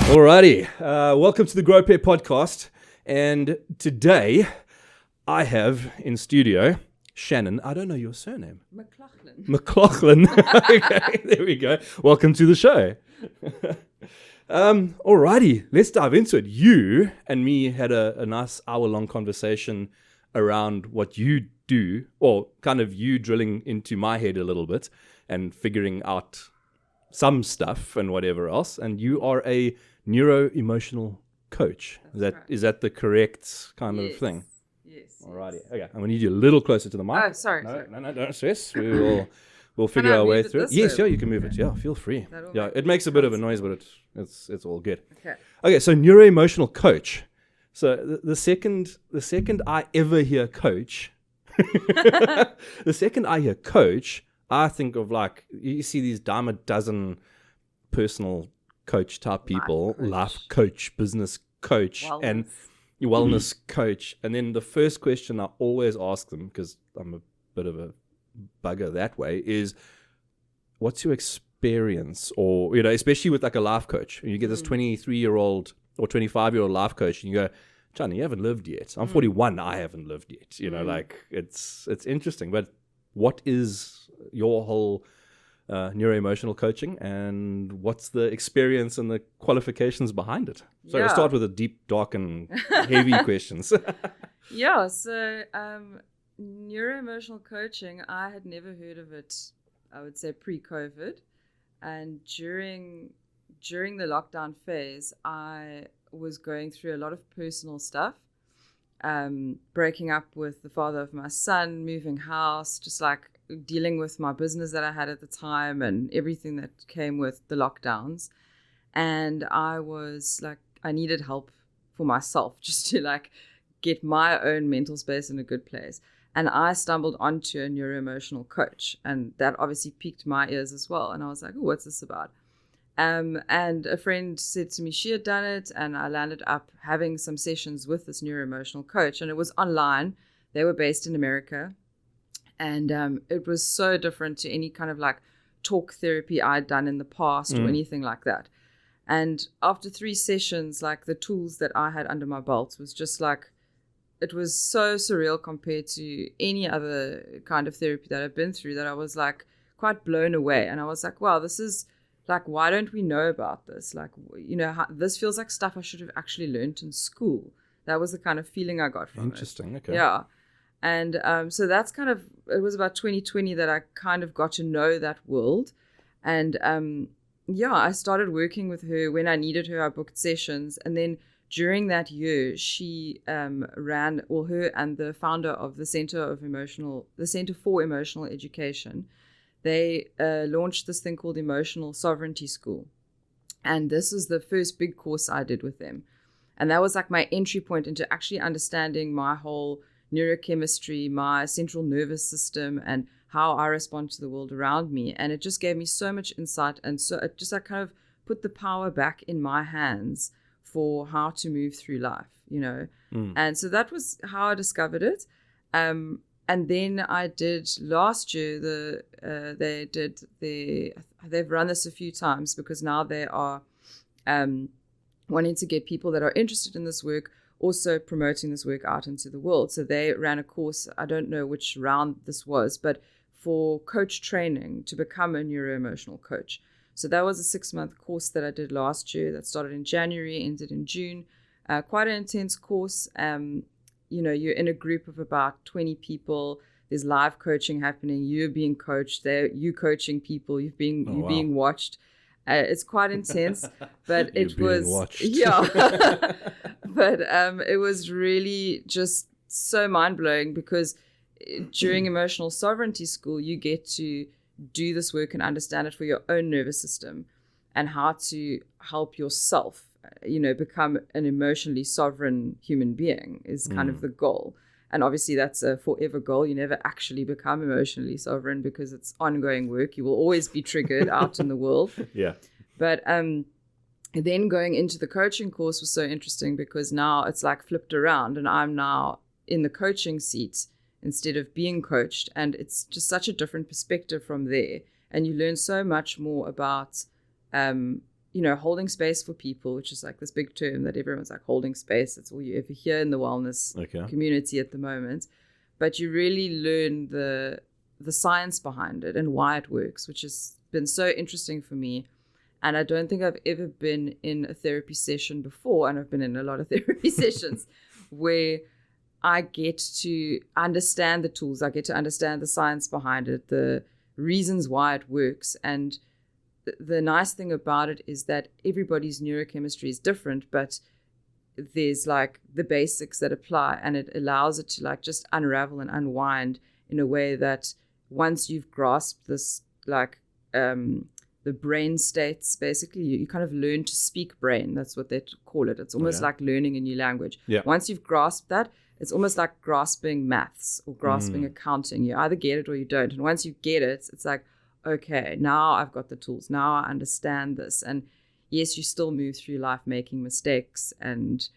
Alrighty, welcome to the Grow Pair podcast, and today I have in studio Shannon. I don't know your surname. Mclaughlin. Okay, there we go. Welcome to the show. Alrighty, let's dive into it. You and me had a nice hour-long conversation around what you do, or kind of you drilling into my head a little bit and figuring out some stuff and whatever else. And you are a Neuro Emotional Coach. Is that the correct kind of thing? Yes. Alrighty. Okay. I'm gonna need you a little closer to the mic. Oh, sorry. No, don't stress. We'll figure our way through it. Yes, yeah, you can move it. Yeah, feel free. Yeah, it makes a bit of a noise, but it's all good. Okay. So Neuro Emotional Coach. So the second I ever hear coach, I think of, like, you see these dime a dozen personal coach type people, life coach, business coach, and wellness coach. And then the first question I always ask them, because I'm a bit of a bugger that way, is what's your experience? Or, especially with like a life coach, and you get this 23-year-old or 25-year-old life coach, and you go, Johnny, you haven't lived yet. I'm 41. I haven't lived yet. Like it's interesting. But what is your whole neuro-emotional coaching, and what's the experience and the qualifications behind it? So we'll start with the deep, dark, and heavy questions. So neuro-emotional coaching, I had never heard of it, I would say pre-COVID. And during the lockdown phase, I was going through a lot of personal stuff, breaking up with the father of my son, moving house, just like dealing with my business that I had at the time and everything that came with the lockdowns. And I was like, I needed help for myself, just to like get my own mental space in a good place. And I stumbled onto a neuro-emotional coach, and that obviously piqued my ears as well. And I was like, oh, what's this about? And a friend said to me she had done it, and I landed up having some sessions with this neuro-emotional coach, and it was online. They were based in America. And it was so different to any kind of like talk therapy I'd done in the past or anything like that. And after 3 sessions, like the tools that I had under my belt was just like, it was so surreal compared to any other kind of therapy that I've been through, that I was like quite blown away. And I was like, wow, this is like, why don't we know about this? Like, this feels like stuff I should have actually learned in school. That was the kind of feeling I got from it. Interesting. Okay. Yeah. And so that's kind of, it was about 2020 that I kind of got to know that world. And I started working with her when I needed her. I booked sessions. And then during that year, she her and the founder of the Center for Emotional Education, they launched this thing called Emotional Sovereignty School. And this is the first big course I did with them. And that was like my entry point into actually understanding my whole neurochemistry, my central nervous system, and how I respond to the world around me. And it just gave me so much insight. And so it just kind of put the power back in my hands for how to move through life, And so that was how I discovered it. And then I did last year, they've run this a few times, because now they are wanting to get people that are interested in this work also promoting this work out into the world. So they ran a course, I don't know which round this was, but for coach training to become a neuro-emotional coach. So that was a 6-month course that I did last year that started in January, ended in June. Quite an intense course. You're in a group of about 20 people. There's live coaching happening. You're being coached. You coaching people. You're being watched. It's quite intense, but it was watched. But it was really just so mind-blowing, because during Emotional Sovereignty School, you get to do this work and understand it for your own nervous system, and how to help yourself, become an emotionally sovereign human being is kind of the goal. And obviously that's a forever goal. You never actually become emotionally sovereign, because it's ongoing work. You will always be triggered out in the world. Yeah. But then going into the coaching course was so interesting, because now it's like flipped around, and I'm now in the coaching seat instead of being coached. And it's just such a different perspective from there. And you learn so much more about, holding space for people, which is like this big term that everyone's like holding space. That's all you ever hear in the wellness community at the moment. But you really learn the science behind it and why it works, which has been so interesting for me. And I don't think I've ever been in a therapy session before, and I've been in a lot of therapy sessions, where I get to understand the tools, I get to understand the science behind it, the reasons why it works. And the nice thing about it is that everybody's neurochemistry is different, but there's like the basics that apply, and it allows it to like just unravel and unwind in a way that once you've grasped this, like the brain states, basically you kind of learn to speak brain. That's what they call it. It's almost like learning a new language. Once you've grasped that, it's almost like grasping maths or grasping accounting. You either get it or you don't. And once you get it, it's like, okay, now I've got the tools. Now I understand this. And yes, you still move through life making mistakes and,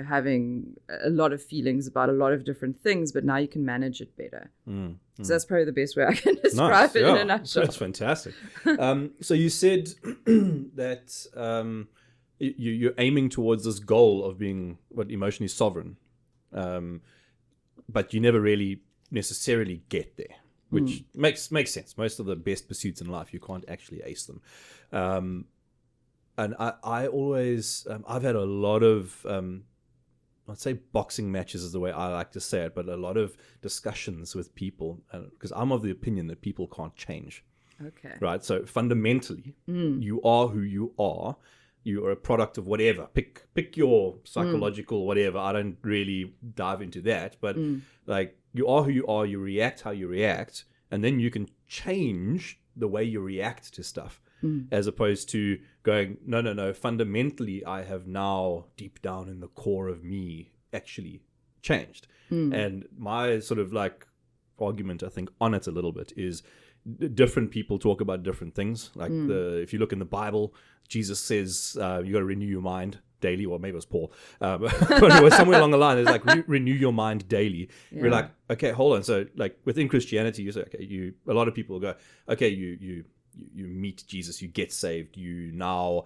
having a lot of feelings about a lot of different things, but now you can manage it better. So that's probably the best way I can describe it in a nutshell. That's fantastic. So you said that you're aiming towards this goal of being emotionally sovereign, but you never really necessarily get there, which makes sense. Most of the best pursuits in life, you can't actually ace them. And I always, I've had a lot of, I'd say boxing matches is the way I like to say it, but a lot of discussions with people, because I'm of the opinion that people can't change. Okay. Right? So fundamentally, you are who you are. You are a product of whatever. Pick your psychological whatever. I don't really dive into that, but like you are who you are. You react how you react, and then you can change the way you react to stuff. As opposed to going, no, fundamentally, I have now deep down in the core of me actually changed. And my sort of like argument, I think, on it a little bit is different people talk about different things. Like if you look in the Bible, Jesus says you got to renew your mind daily, or maybe it was Paul, but it was somewhere along the line. It's like renew your mind daily. We're like, okay, hold on. So like within Christianity, you say, okay, a lot of people go, okay, you meet Jesus, you get saved, you now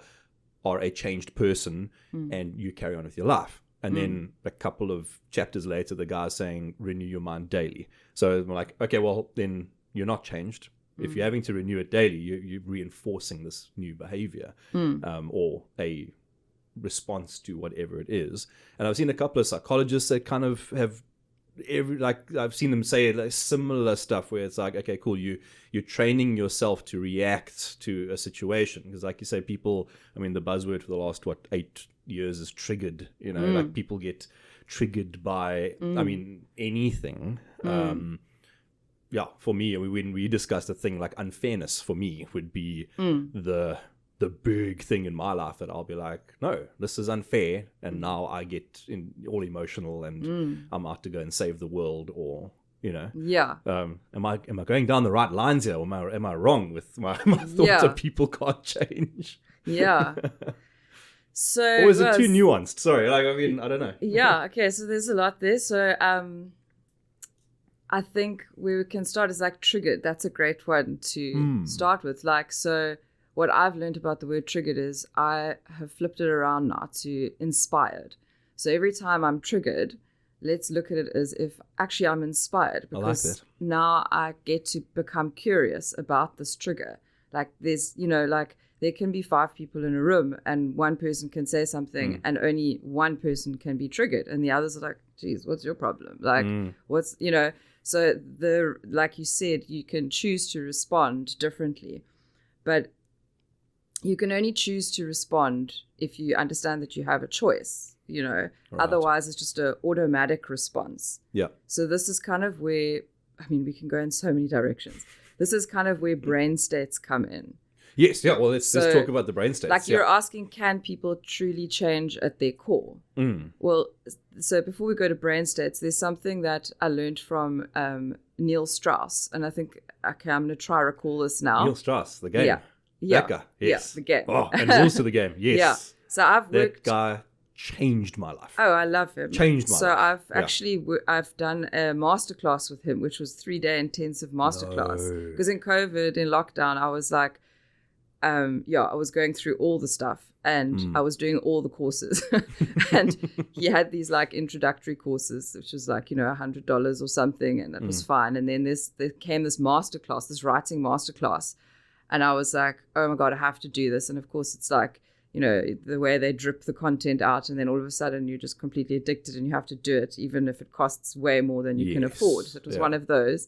are a changed person, and you carry on with your life. And then a couple of chapters later, the guy's saying, renew your mind daily. So I'm like, okay, well, then you're not changed. If you're having to renew it daily, you're reinforcing this new behavior or a response to whatever it is. And I've seen a couple of psychologists that kind of have I've seen them say like similar stuff where it's like, okay, cool, you're training yourself to react to a situation, because like you say, people, I mean, the buzzword for the last 8 years is triggered. Like people get triggered by I mean anything. For me, when we discussed a thing like unfairness, for me would be the big thing in my life that I'll be like, no, this is unfair, and now I get all emotional and I'm out to go and save the world, or am I going down the right lines here, or am I wrong with my thoughts of people can't change? So or is it too nuanced? Sorry, I mean, I don't know. Okay, so there's a lot there. So I think where we can start is like triggered. That's a great one to start with. Like, so what I've learned about the word triggered is I have flipped it around now to inspired. So every time I'm triggered, let's look at it as if actually I'm inspired, because now I get to become curious about this trigger. Like there's, like there can be 5 people in a room and one person can say something and only one person can be triggered. And the others are like, geez, what's your problem? Like what's, so like you said, you can choose to respond differently, but you can only choose to respond if you understand that you have a choice, Right. Otherwise it's just an automatic response. So this is kind of where, I mean, we can go in so many directions. This is kind of where brain states come in. Yes, well, let's talk about the brain states. Like you're asking, can people truly change at their core? Well, so before we go to brain states, there's something that I learned from Neil Strauss, and I think, okay, I'm going to try recall this now. Neil Strauss, the game. That guy, yes. The game. Oh, and he's also the game, yes. So I've worked... That guy changed my life. Oh, I love him. Changed my life. So I've actually, I've done a masterclass with him, which was 3-day intensive masterclass. Because in COVID, in lockdown, I was like, I was going through all the stuff, and I was doing all the courses. And he had these like introductory courses, which was like, $100 or something, and that was fine. And then there came this masterclass, this writing masterclass, and I was like, oh my God, I have to do this. And of course it's like, the way they drip the content out, and then all of a sudden you're just completely addicted and you have to do it, even if it costs way more than you can afford. So it was one of those.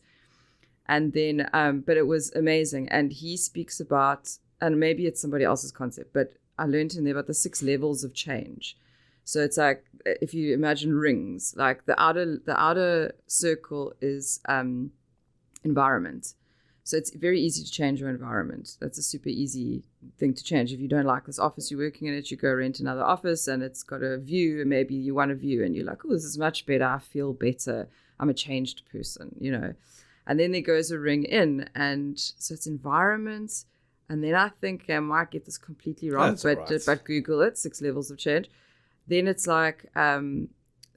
And then, but it was amazing. And he speaks about, and maybe it's somebody else's concept, but I learned in there about the 6 levels of change. So it's like, if you imagine rings, like the outer circle is environment. So it's very easy to change your environment. That's a super easy thing to change. If you don't like this office you're working in it, you go rent another office and it's got a view, and maybe you want a view and you're like, oh, this is much better. I feel better. I'm a changed person, And then there goes a ring in, and so it's environment. And then I think I might get this completely wrong, but Google it, 6 levels of change. Then it's like,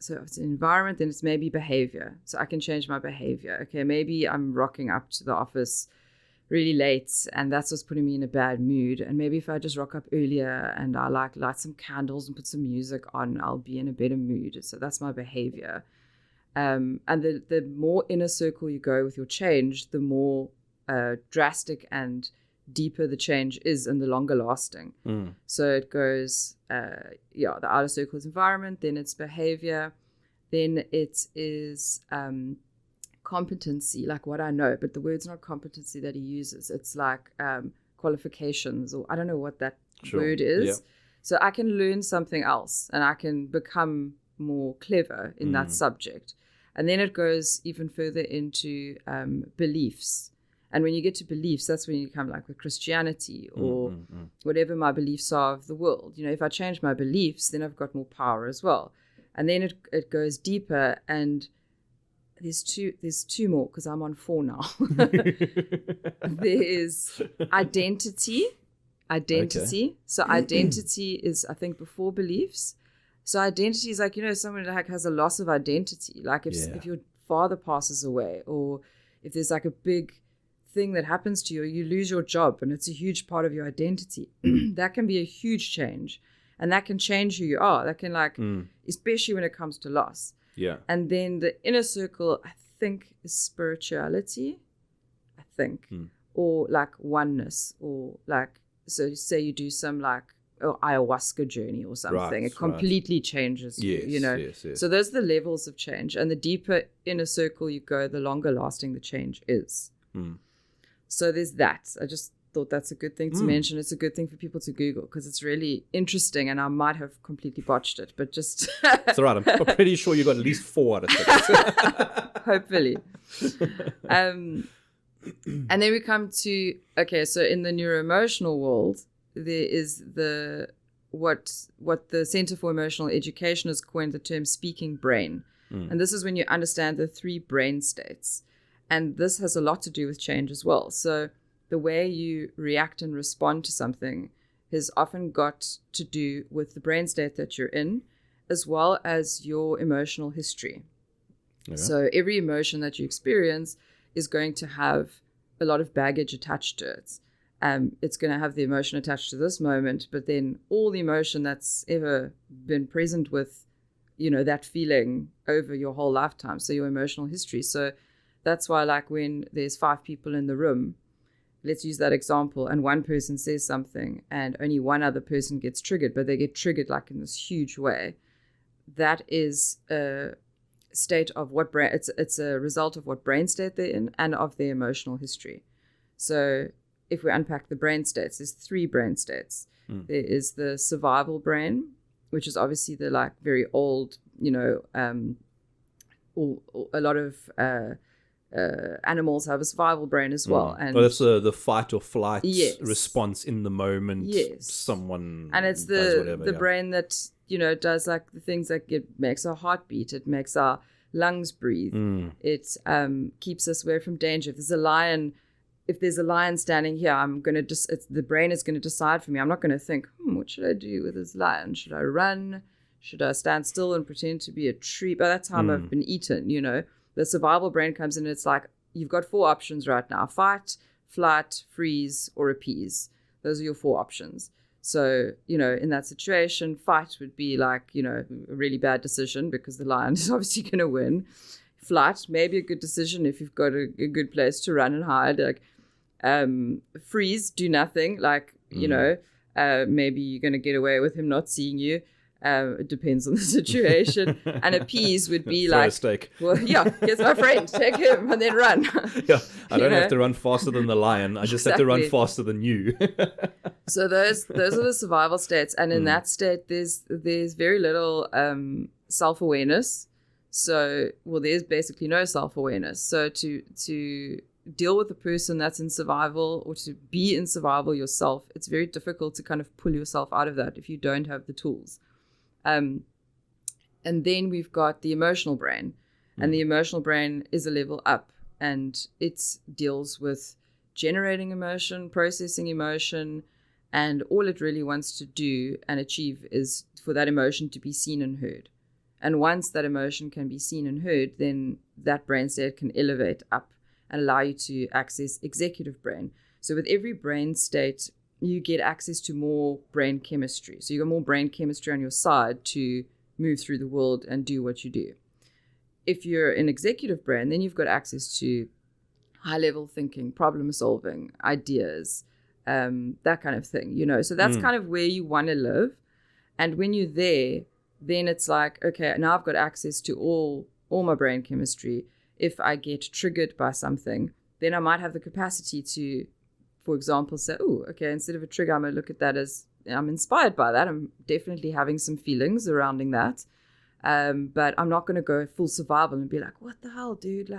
so it's environment, then it's maybe behavior. So I can change my behavior. Okay, maybe I'm rocking up to the office really late, and that's what's putting me in a bad mood. And maybe if I just rock up earlier and I like light some candles and put some music on, I'll be in a better mood. So that's my behavior. And the more inner circle you go with your change, the more drastic and deeper the change is and the longer lasting. So it goes, the outer circle is environment, then it's behavior, then it is competency, like what I know, but the word's not competency that he uses. It's like qualifications, or I don't know what that word is. Yeah. So I can learn something else and I can become more clever in that subject. And then it goes even further into beliefs. And when you get to beliefs, that's when you come like with Christianity or whatever my beliefs are of the world. If I change my beliefs, then I've got more power as well. And then it goes deeper, and there's two more because I'm on 4 now. There's identity. Okay. So identity is, I think, before beliefs. So identity is like, someone that has a loss of identity. Like if your father passes away, or if there's like a big thing that happens to you, you lose your job and it's a huge part of your identity. That can be a huge change, and that can change who you are. That can especially when it comes to loss. Yeah. And then the inner circle, I think, is spirituality, or like oneness, or like, so say you do some like ayahuasca journey or something, it completely changes you, Yes. So those are the levels of change, and the deeper inner circle you go, the longer lasting the change is. So there's that. I just thought that's a good thing to mention. It's a good thing for people to Google because it's really interesting, and I might have completely botched it, but just... It's all right. I'm pretty sure you got at least 4 out of 6. Hopefully. And then we come to, so in the neuro emotional world, there is what the Center for Emotional Education has coined the term speaking brain. And this is when you understand the 3 brain states. And this has a lot to do with change as well. So the way you react and respond to something has often got to do with the brain state that you're in, as well as your emotional history. Okay. So every emotion that you experience is going to have a lot of baggage attached to it. It's going to have the emotion attached to this moment, but then all the emotion that's ever been present with, that feeling over your whole lifetime. So your emotional history. So that's why, like, when there's 5 people in the room, let's use that example, and one person says something and only one other person gets triggered, but they get triggered like in this huge way. That is a state of what brain, it's a result of what brain state they're in and of their emotional history. So if we unpack the brain states, there's 3 brain states. There is the survival brain, which is obviously the like very old, a lot of animals have a survival brain as well. And that's the fight or flight response in the moment. Yes. Someone and it's the brain that, does like the things like it makes our heart beat, it makes our lungs breathe. It keeps us away from danger. If there's a lion standing here, the brain is going to decide for me. I'm not going to think, what should I do with this lion? Should I run? Should I stand still and pretend to be a tree? By that time I've been eaten, The survival brain comes in and it's like, you've got 4 options right now: fight, flight, freeze, or appease. Those are your 4 options. So, in that situation, fight would be like, a really bad decision because the lion is obviously going to win. Flight, maybe a good decision if you've got a good place to run and hide. Like, freeze, do nothing. Like, maybe you're going to get away with him not seeing you. It depends on the situation. And appease would be Throw a like, steak. well, here's my friend, take him and then run. Yeah, I don't have to run faster than the lion. I just have to run faster than you. So those are the survival states. And in that state, there's very little self-awareness. So, there's basically no self-awareness. So to deal with a person that's in survival or to be in survival yourself, it's very difficult to kind of pull yourself out of that if you don't have the tools. And then we've got the emotional brain, and the emotional brain is a level up, and it deals with generating emotion, processing emotion, and all it really wants to do and achieve is for that emotion to be seen and heard. And once that emotion can be seen and heard, then that brain state can elevate up and allow you to access executive brain. So with every brain state, you get access to more brain chemistry. So you got more brain chemistry on your side to move through the world and do what you do. If you're in executive brain, then you've got access to high-level thinking, problem solving, ideas, that kind of thing, So that's kind of where you want to live. And when you're there, then it's like, okay, now I've got access to all my brain chemistry. If I get triggered by something, then I might have the capacity to, for example, say, oh, okay, instead of a trigger, I'm going to look at that as I'm inspired by that. I'm definitely having some feelings surrounding that. But I'm not going to go full survival and be like, what the hell, dude?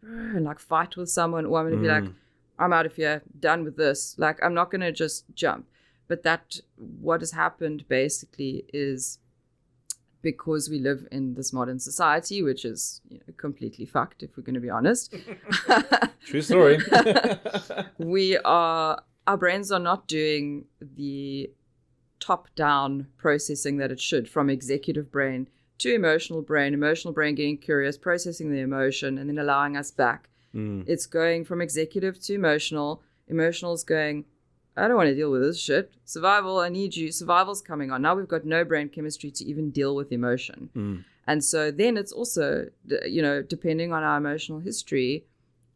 And like fight with someone. Or I'm going to be like, I'm out of here, done with this. Like, I'm not going to just jump. But what has happened basically is because we live in this modern society, which is completely fucked, if we're going to be honest. True story. Our brains are not doing the top-down processing that it should, from executive brain to emotional brain getting curious, processing the emotion, and then allowing us back. It's going from executive to emotional. Emotional's going, I don't want to deal with this shit. Survival, I need you. Survival's coming on. Now we've got no brain chemistry to even deal with emotion. And so then it's also, depending on our emotional history,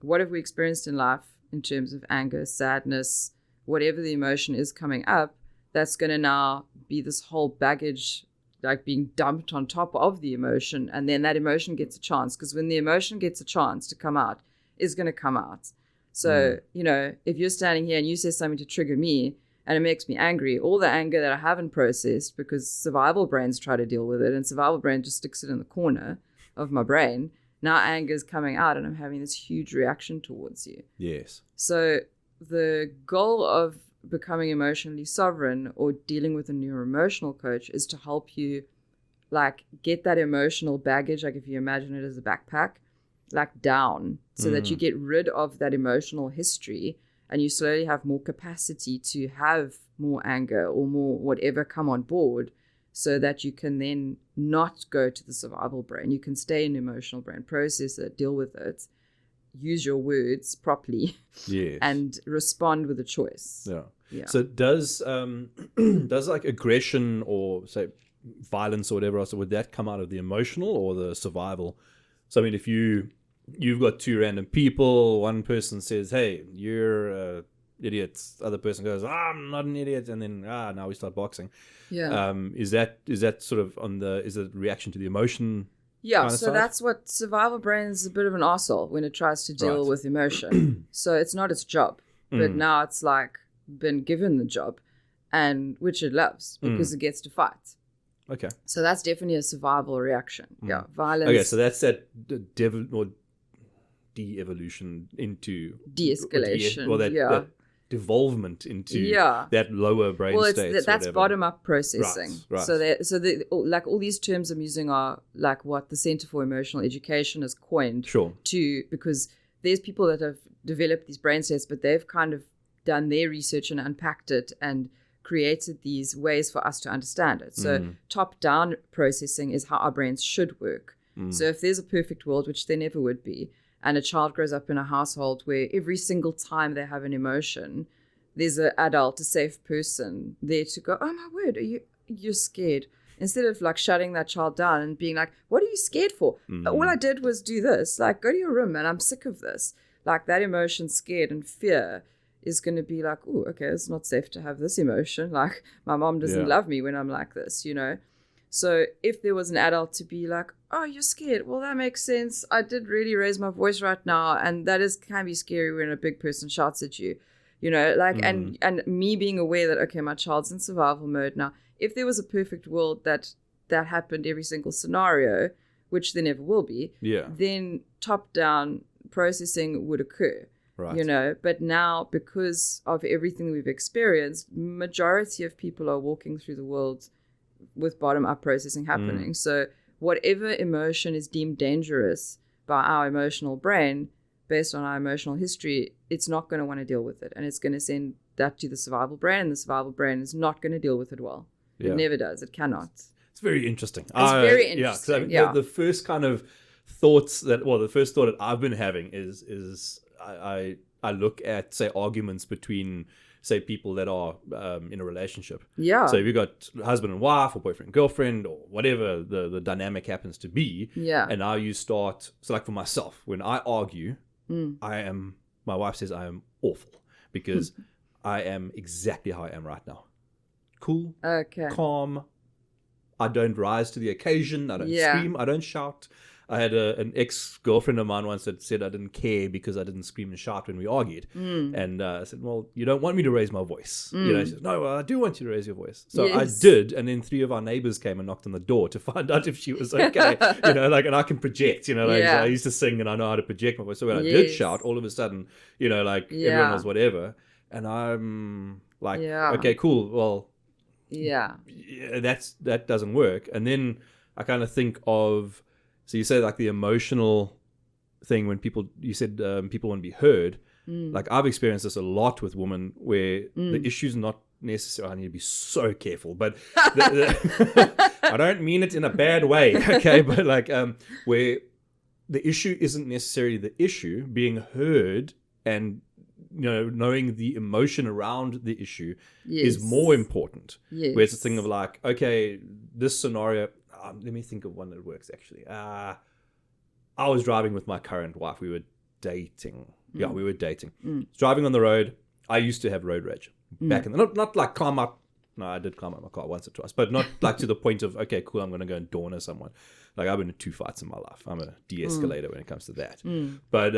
what have we experienced in life in terms of anger, sadness, whatever the emotion is coming up, that's going to now be this whole baggage like being dumped on top of the emotion. And then that emotion gets a chance, because when the emotion gets a chance to come out, it's going to come out. So, if you're standing here and you say something to trigger me and it makes me angry, all the anger that I haven't processed because survival brains try to deal with it and survival brain just sticks it in the corner of my brain, now anger is coming out and I'm having this huge reaction towards you. Yes. So the goal of becoming emotionally sovereign or dealing with a neuro emotional coach is to help you like get that emotional baggage, like if you imagine it as a backpack, like down, so that you get rid of that emotional history and you slowly have more capacity to have more anger or more whatever come on board, so that you can then not go to the survival brain. You can stay in the emotional brain, process it, deal with it, use your words properly, yes, and respond with a choice. Yeah. So does like aggression or say violence or whatever else, would that come out of the emotional or the survival? So I mean, if you've got two random people, one person says, hey, you're an idiot, other person goes, I'm not an idiot, and then now we start boxing. Yeah. Is that sort of is a reaction to the emotion? Yeah, kind of so side? that's what survival brain is, a bit of an arsehole when it tries to deal with emotion. So it's not its job, but now it's like been given the job, and which it loves because it gets to fight. Okay. So that's definitely a survival reaction. Yeah, violence. Okay, so that's that de-evolution into de-escalation. That devolvement into that lower brain state. That's bottom-up processing. Right. So like all these terms I'm using are like what the Center for Emotional Education has coined. Sure. Because there's people that have developed these brain states, but they've kind of done their research and unpacked it and created these ways for us to understand it. So top-down processing is how our brains should work. So if there's a perfect world, which there never would be, and a child grows up in a household where every single time they have an emotion, there's an adult, a safe person there to go, oh my word, you're scared. Instead of like shutting that child down and being like, what are you scared for? All I did was do this. Like, go to your room and I'm sick of this. Like that emotion, scared and fear, is going to be like, oh, okay, it's not safe to have this emotion. Like my mom doesn't love me when I'm like this, you know? So if there was an adult to be like, oh, you're scared. Well, that makes sense. I did really raise my voice right now. And that can be scary when a big person shouts at you, you know, like, and me being aware that, okay, my child's in survival mode now. If there was a perfect world that happened every single scenario, which there never will be, then top-down processing would occur, you know. But now, because of everything we've experienced, majority of people are walking through the world with bottom-up processing happening. So whatever emotion is deemed dangerous by our emotional brain, based on our emotional history, it's not going to want to deal with it. And it's going to send that to the survival brain, and the survival brain is not going to deal with it well. It never does. It cannot. It's very interesting. It's very interesting. The first kind of thoughts the first thought that I've been having is I look at, say, arguments between, say, people that are in a relationship. Yeah. So if you've got husband and wife or boyfriend, girlfriend, or whatever the dynamic happens to be. Yeah. And now you start, so like for myself, when I argue, my wife says I am awful because I am exactly how I am right now. Cool, calm. I don't rise to the occasion. I don't scream. I don't shout. I had an ex-girlfriend of mine once that said I didn't care because I didn't scream and shout when we argued. And I said, well, you don't want me to raise my voice. You know, she said, no, I do want you to raise your voice. So I did. And then 3 of our neighbors came and knocked on the door to find out if she was okay. You know, like, and I can project, you know, like I used to sing and I know how to project my voice. So when I did shout, all of a sudden, you know, like everyone was whatever. And I'm like, okay, cool. Well, that doesn't work. And then I kind of think of, so you say like the emotional thing when you said people want to be heard. Like I've experienced this a lot with women where the issue's not necessarily, I need to be so careful, but I don't mean it in a bad way, okay? But like where the issue isn't necessarily the issue, being heard and, you know, knowing the emotion around the issue is more important. Where it's a thing of like, okay, this scenario, let me think of one that works actually. I was driving with my current wife. We were dating. Yeah, we were dating. Driving on the road. I used to have road rage back in the, not like climb up. No, I did climb up my car once or twice, but not like to the point of, okay, cool, I'm going to go and corner someone. Like I've been in 2 fights in my life. I'm a de-escalator when it comes to that. But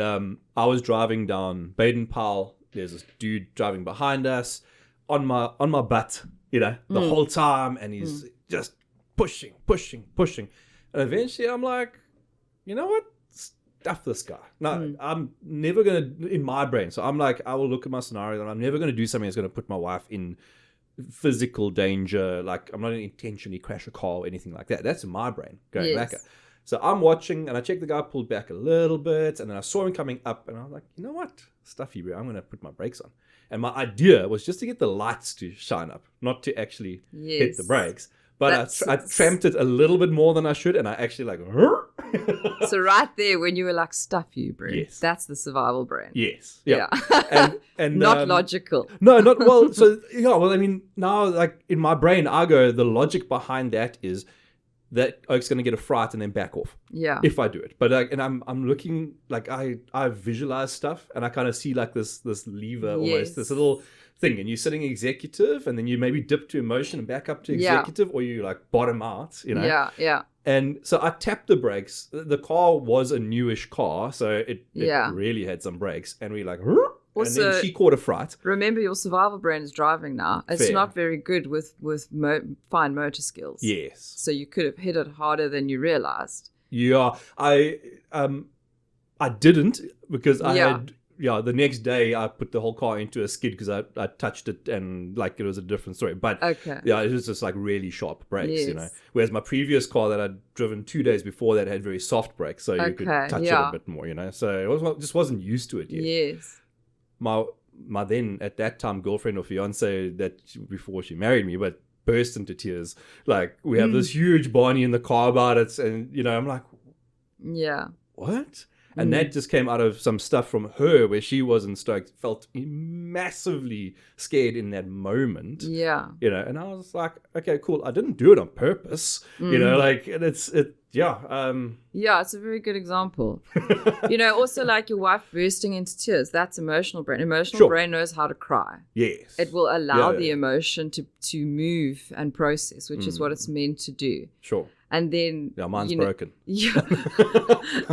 I was driving down Baden-Powell. There's this dude driving behind us on my butt, you know, the whole time. And he's just pushing. And eventually I'm like, you know what? Stuff this guy. No, I'm never going to, in my brain. So I'm like, I will look at my scenario and I'm never going to do something that's going to put my wife in physical danger. Like I'm not going to intentionally crash a car or anything like that. That's in my brain going back. So I'm watching and I checked the guy pulled back a little bit and then I saw him coming up and I was like, you know what? Stuffy, bro. I'm going to put my brakes on. And my idea was just to get the lights to shine up, not to actually hit the brakes. But I tramped it a little bit more than I should, and I actually like. So right there, when you were like, "Stuff you, brain," that's the survival brain. Yes. Yeah. and not logical. No, not well. So well, I mean, now like in my brain, I go. The logic behind that is that Oak's going to get a fright and then back off. Yeah. If I do it, but like, and I'm looking like I visualize stuff, and I kind of see like this lever almost, this little thing, and you're sitting executive and then you maybe dip to emotion and back up to executive, or you like bottom out, you know. And so I tapped the brakes. The car was a newish car, so it really had some brakes, and we like also, and then she caught a fright. Remember, your survival brain is driving now. It's not very good with fine motor skills. Yes. So you could have hit it harder than you realized. Yeah, I didn't, because I had. Yeah, the next day I put the whole car into a skid because I touched it and like it was a different story. But yeah, it was just like really sharp brakes, you know. Whereas my previous car that I'd driven 2 days before that had very soft brakes, so you could touch it a bit more, you know. So it just wasn't used to it yet. Yes. My then at that time girlfriend or fiance before she married me, but burst into tears. Like we have this huge Barney in the car about it, and you know I'm like, what? And that just came out of some stuff from her where she wasn't stoked, felt massively scared in that moment. Yeah. You know, and I was like, okay, cool. I didn't do it on purpose. You know, like, and yeah, it's a very good example. You know, also like your wife bursting into tears, that's emotional brain. Emotional brain knows how to cry. Yes. It will allow the emotion to move and process, which is what it's meant to do. Sure. And then... Yeah, mine's broken. Yeah.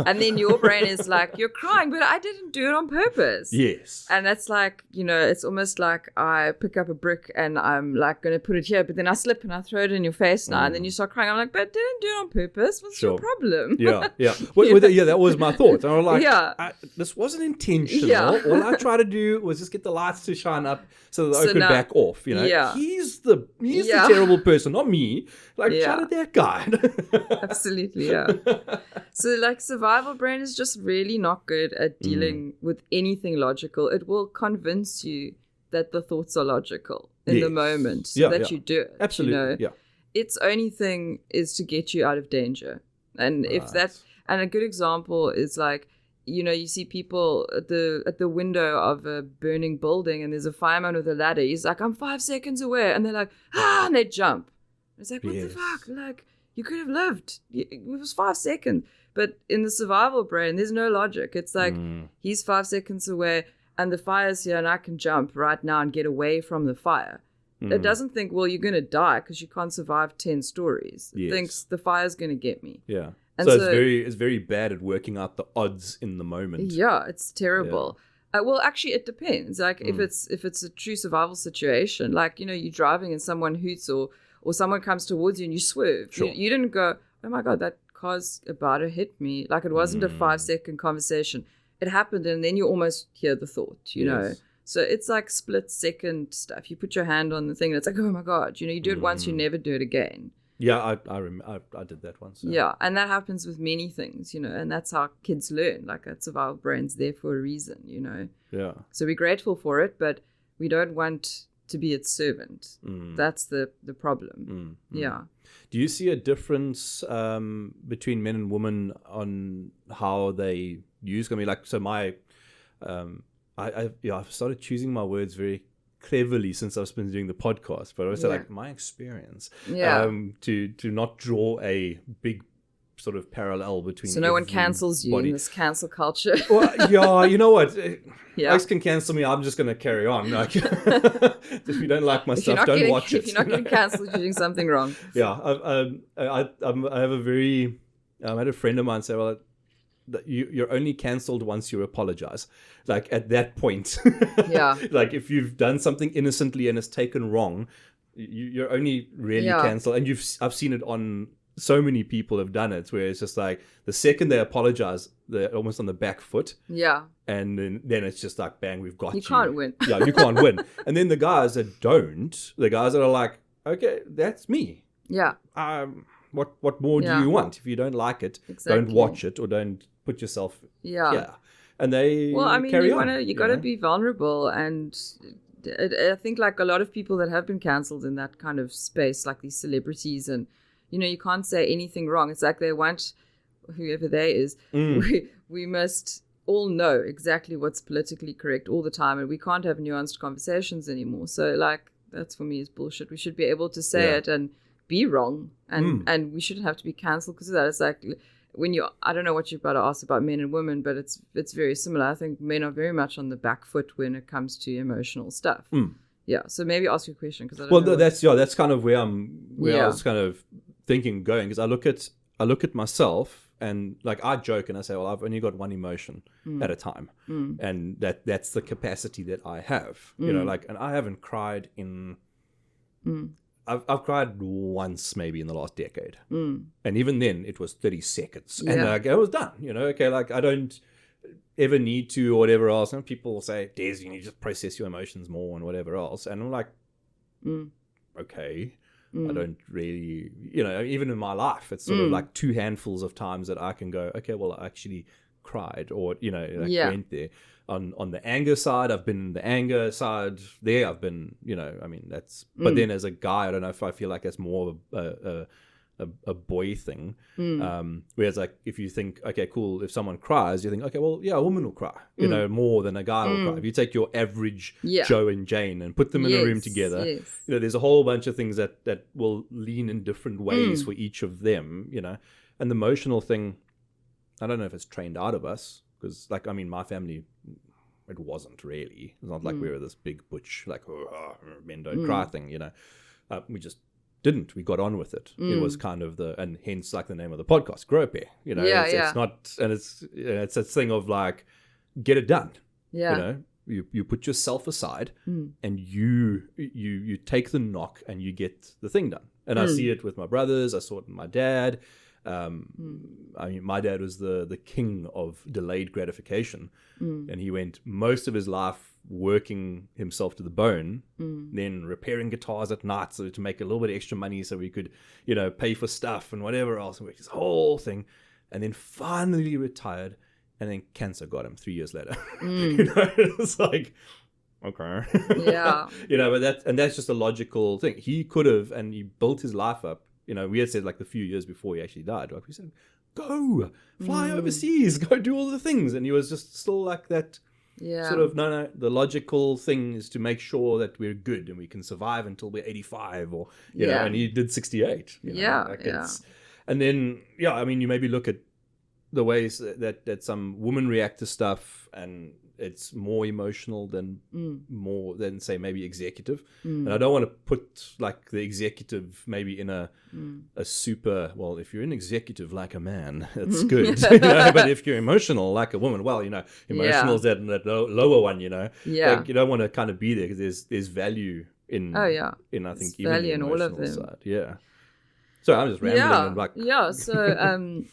And then your brain is like, you're crying, but I didn't do it on purpose. Yes. And that's like, you know, it's almost like I pick up a brick and I'm like going to put it here, but then I slip and I throw it in your face now. And then you start crying. I'm like, but I didn't do it on purpose. What's your problem? Yeah. Well, that was my thought. I was like, this wasn't intentional. Yeah. All I tried to do was just get the lights to shine up so that I could back off. You know, he's the terrible person, not me. Like, shout at that guy. Absolutely, yeah. So like survival brain is just really not good at dealing with anything logical. It will convince you that the thoughts are logical in the moment so that you do it. Absolutely, Its only thing is to get you out of danger. And and a good example is like, you know, you see people at the window of a burning building and there's a fireman with a ladder. He's like, I'm 5 seconds away. And they're like, and they jump. It's like, what the fuck? Like, you could have lived. It was 5 seconds. But in the survival brain, there's no logic. It's like, he's 5 seconds away and the fire's here and I can jump right now and get away from the fire. It doesn't think, well, you're going to die because you can't survive 10 stories. It thinks the fire's going to get me. Yeah. And so it's very bad at working out the odds in the moment. Yeah, it's terrible. Yeah. Well, actually, it depends. Like if it's a true survival situation, like, you know, you're driving and someone hoots or someone comes towards you and you swerve. Sure. You didn't go, oh my God, that car's about to hit me. Like it wasn't a 5 second conversation. It happened and then you almost hear the thought, you know. So it's like split second stuff. You put your hand on the thing and it's like, oh my God, you know, you do it once, you never do it again. Yeah, I remember. I did that once. Yeah, and that happens with many things, you know, and that's how kids learn. Like that survival brain's there for a reason, you know. Yeah. So we're grateful for it, but we don't want to be its servant. That's the problem. Yeah. Do you see a difference between men and women on how they use? I mean, like, so my, I've started choosing my words very cleverly since I've been doing the podcast, but also like my experience, to not draw a big sort of parallel between. So no one cancels you in this cancel culture. Well, yeah, you know what? Folks can cancel me. I'm just going to carry on. Like, if you don't like my stuff, don't watch it. If you're not getting cancelled, you're doing something wrong. Yeah, I have a very. I had a friend of mine say, "Well, you're only cancelled once you apologize." Like at that point, like if you've done something innocently and it's taken wrong, you're only really cancelled. And I've seen it on so many people have done it, where it's just like the second they apologize, they're almost on the back foot. Yeah, and then it's just like, bang, we've got you. You can't win. Yeah, you can't win. And then the guys that don't, the guys that are like, okay, that's me. Yeah. What more do you want? If you don't like it, don't watch it or don't put yourself here. And they carry on. You got to be vulnerable. And I think like a lot of people that have been cancelled in that kind of space, like these celebrities, and, you know, you can't say anything wrong. It's like they want, whoever they is, we must all know exactly what's politically correct all the time. And we can't have nuanced conversations anymore. So like, that's for me is bullshit. We should be able to say it and be wrong. And we shouldn't have to be cancelled because of that. It's like, when I don't know what you're about to ask about men and women, but it's very similar. I think men are very much on the back foot when it comes to emotional stuff. Yeah. So maybe ask your question because I don't know. Well, that's kind of where I was kind of thinking going, because I look at myself and like I joke and I say, well, I've only got one emotion at a time, and that's the capacity that I have. You know, like, and I haven't cried in. I've cried once maybe in the last decade. And even then it was 30 seconds. And like, I was done, you know, okay, like I don't ever need to or whatever else. And people say, Des, you need to just process your emotions more and whatever else. And I'm like, okay, I don't really, you know, even in my life, it's sort of like 2 handfuls of times that I can go, okay, well, I actually cried or, you know, like went there. On the anger side, I've been in the anger side there. I've been, you know, I mean, that's, but then as a guy, I don't know if I feel like that's more of a a boy thing. Whereas like if you think, okay, cool, if someone cries, you think, okay, well, yeah, a woman will cry, you know, more than a guy will cry. If you take your average Joe and Jane and put them in a room together, you know, there's a whole bunch of things that will lean in different ways for each of them, you know. And the emotional thing, I don't know if it's trained out of us, because like, I mean, my family, it wasn't really. It's not like we were this big butch, like, men don't cry thing, you know. We just didn't. We got on with it. It was kind of and hence like the name of the podcast, Grow a Pair. You know, it's not, and it's a thing of like, get it done. Yeah. You know, you put yourself aside and you take the knock and you get the thing done. And I see it with my brothers. I saw it with my dad. I mean, my dad was the king of delayed gratification, and he went most of his life working himself to the bone, then repairing guitars at night so to make a little bit of extra money so we could, you know, pay for stuff and whatever else, and this whole thing, and then finally retired, and then cancer got him 3 years later. You know, it's like, okay, yeah, you know, but that's just a logical thing. He could have, and he built his life up. You know, we had said like the few years before he actually died, like we said, go fly overseas, go do all the things, and he was just still like that. Yeah. Sort of, no, the logical thing is to make sure that we're good and we can survive until we're 85 or, you know, and he did 68. You know, like and then, I mean, you maybe look at the ways that some women react to stuff, and it's more emotional than say maybe executive. And I don't want to put like the executive maybe in a super, well, if you're an executive like a man, that's good. You know? But if you're emotional like a woman, well, you know, emotional is that lower one, you know. Like, you don't want to kind of be there because there's value in in I think even value the in all of emotional them. side. Yeah. So I'm just rambling and like so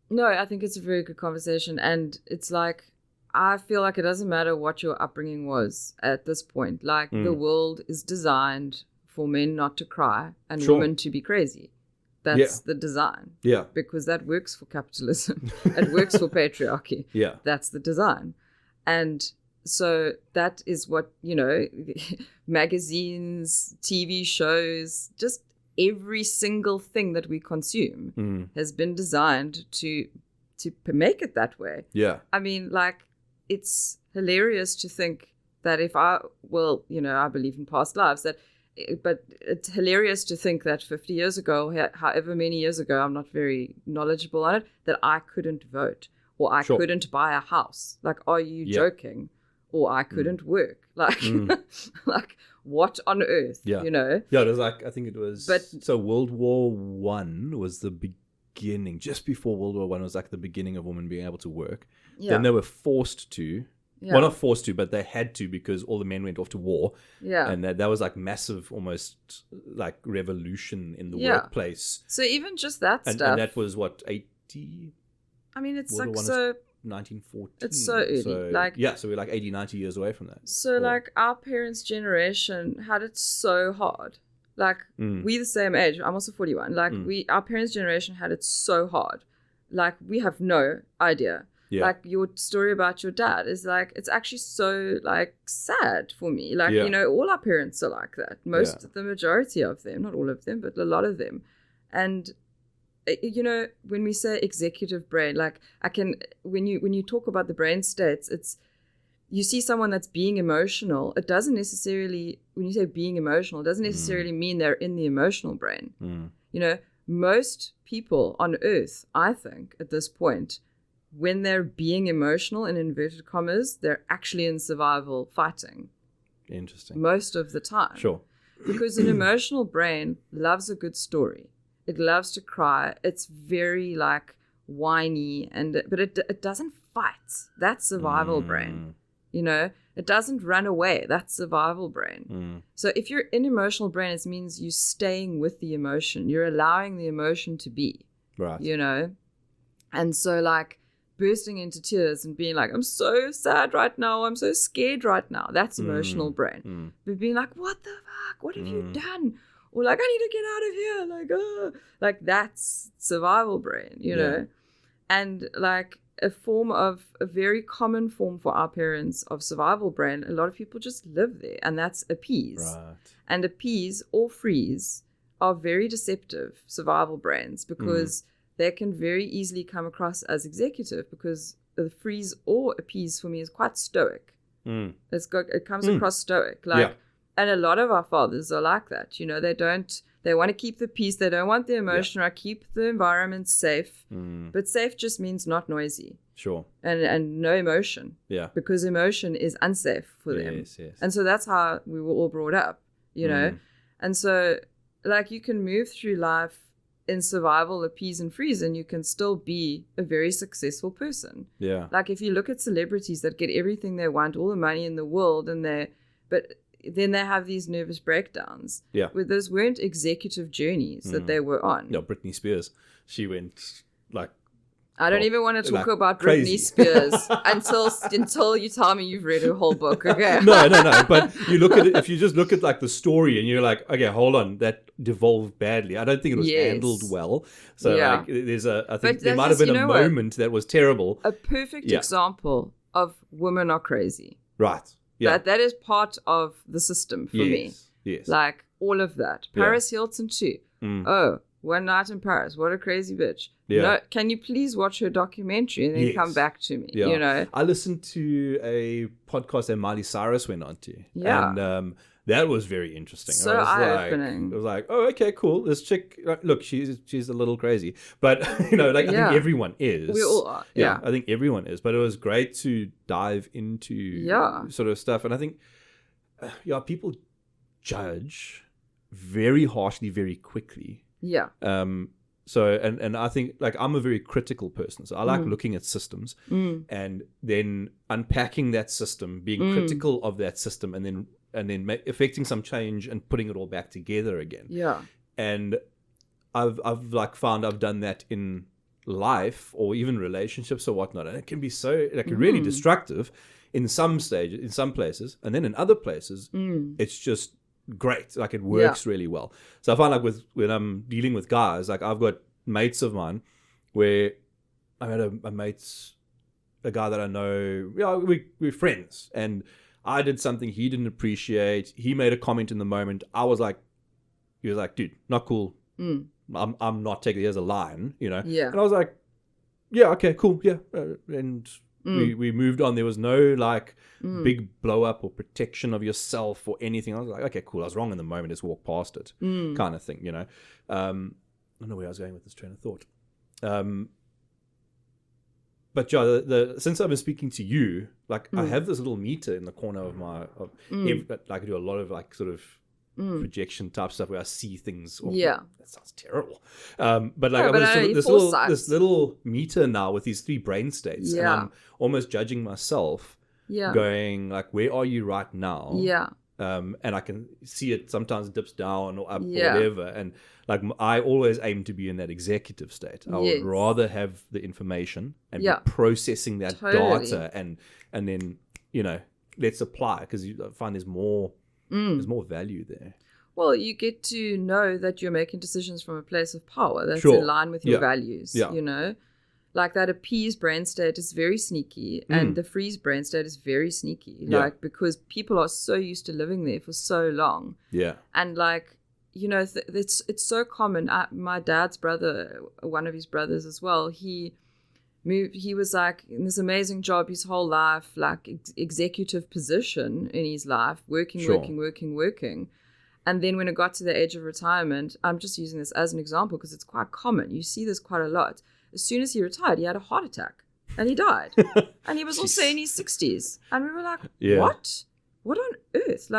no, I think it's a very good conversation, and it's like, I feel like it doesn't matter what your upbringing was at this point. Like, the world is designed for men not to cry and women to be crazy. That's the design. Yeah. Because that works for capitalism. It works for patriarchy. Yeah. That's the design. And so that is what, you know, magazines, TV shows, just every single thing that we consume has been designed to make it that way. Yeah. I mean, like, it's hilarious to think that I believe in past lives, but it's hilarious to think that 50 years ago, however many years ago, I'm not very knowledgeable on it, that I couldn't vote or I couldn't buy a house. Like, are you joking? Or I couldn't work. Like, like, what on earth, you know? Yeah, it was like, I think it was, so World War One was the beginning, just before World War One was like the beginning of women being able to work. Yeah. Then they were forced to, well, not forced to, but they had to because all the men went off to war. Yeah. And that was like massive, almost like revolution in the workplace. So even just that stuff. And that was what, 80? I mean, it's World like so... 1914. It's so early. So we're like 80, 90 years away from that. So like our parents' generation had it so hard. Like we the same age. I'm also 41. Like our parents' generation had it so hard. Like we have no idea. Yeah. Like your story about your dad is like, it's actually so like sad for me. Like, you know, all our parents are like that. The majority of them, not all of them, but a lot of them. And you know, when we say executive brain, like when you talk about the brain states, it's, you see someone that's being emotional. It doesn't necessarily, when you say being emotional, it doesn't necessarily mean they're in the emotional brain. You know, most people on earth, I think at this point, when they're being emotional, in inverted commas, they're actually in survival fighting. Interesting. Most of the time. Sure. Because an emotional brain loves a good story. It loves to cry. It's very like whiny, but it doesn't fight. That's survival brain. You know, it doesn't run away. That's survival brain. So if you're in emotional brain, it means you're staying with the emotion. You're allowing the emotion to be. Right. You know? And so like bursting into tears and being like, I'm so sad right now. I'm so scared right now. That's emotional brain. But being like, what the fuck? What have you done? Or like, I need to get out of here. Like that's survival brain, you know? And like a very common form for our parents of survival brain, a lot of people just live there, and that's appease. Right. And appease or freeze are very deceptive survival brains because they can very easily come across as executive, because the freeze or appease for me is quite stoic. It comes across stoic. And a lot of our fathers are like that. They want to keep the peace. They don't want the emotion, or keep the environment safe. But safe just means not noisy. Sure. And no emotion. Yeah. Because emotion is unsafe for them. Yes. And so that's how we were all brought up, And so, you can move through life in survival, appease, and freeze, and you can still be a very successful person. Yeah. If you look at celebrities that get everything they want, all the money in the world, but then they have these nervous breakdowns. Yeah. Where those weren't executive journeys that they were on. No, Britney Spears, she went I don't even want to talk about crazy. Britney Spears until you tell me you've read her whole book. Okay. No. But you look at it, if you just look at the story and you're like, okay, hold on, that devolved badly. I don't think it was handled well. So I think there might have been a moment that was terrible. A perfect example of women are crazy. Right. Yeah. That is part of the system for me. Yes. All of that. Paris Hilton too. Oh, One Night in Paris. What a crazy bitch. Yeah. No, can you please watch her documentary and then come back to me? Yeah. I listened to a podcast that Miley Cyrus went on to. Yeah. And that was very interesting. So eye-opening. It was like, oh, okay, cool. This chick, look, she's a little crazy. But, I think everyone is. We all are. Yeah. I think everyone is. But it was great to dive into sort of stuff. And I think, people judge very harshly, very quickly. Yeah. So, and I think, I'm a very critical person. So I like looking at systems and then unpacking that system, being critical of that system, and then affecting some change and putting it all back together again. Yeah. And I've found I've done that in life or even relationships or whatnot. And it can be so really destructive in some stages, in some places. And then in other places, it's just great. It works really well. So I find when I'm dealing with guys, I've got mates of mine where I had a guy that I know, we're friends, and I did something he didn't appreciate. He made a comment in the moment. He was like, dude, not cool. I'm not taking it as a line, Yeah. And I was like, yeah, okay, cool. Yeah. And we moved on. There was no big blow up or protection of yourself or anything. I was like, okay, cool. I was wrong in the moment. Just walk past it, kind of thing, I don't know where I was going with this train of thought. But since I've been speaking to you, I have this little meter in the corner of my, I do a lot of sort of projection type stuff where I see things. That sounds terrible. But I've got this little meter now with these 3 brain states, and I'm almost judging myself, going where are you right now? Yeah. And I can see it sometimes dips down or up or whatever. And I always aim to be in that executive state. I would rather have the information and be processing that data and then, let's apply, because I find there's more value there. Well, you get to know that you're making decisions from a place of power that's in line with your values, that appease brain state is very sneaky, and the freeze brain state is very sneaky, because people are so used to living there for so long. Yeah. And it's so common. My dad's brother, one of his brothers as well, he was in this amazing job his whole life, executive position in his life, working. And then when it got to the age of retirement, I'm just using this as an example because it's quite common. You see this quite a lot. As soon as he retired, he had a heart attack and he died. And he was also in his 60s. And we were like, what? What on earth?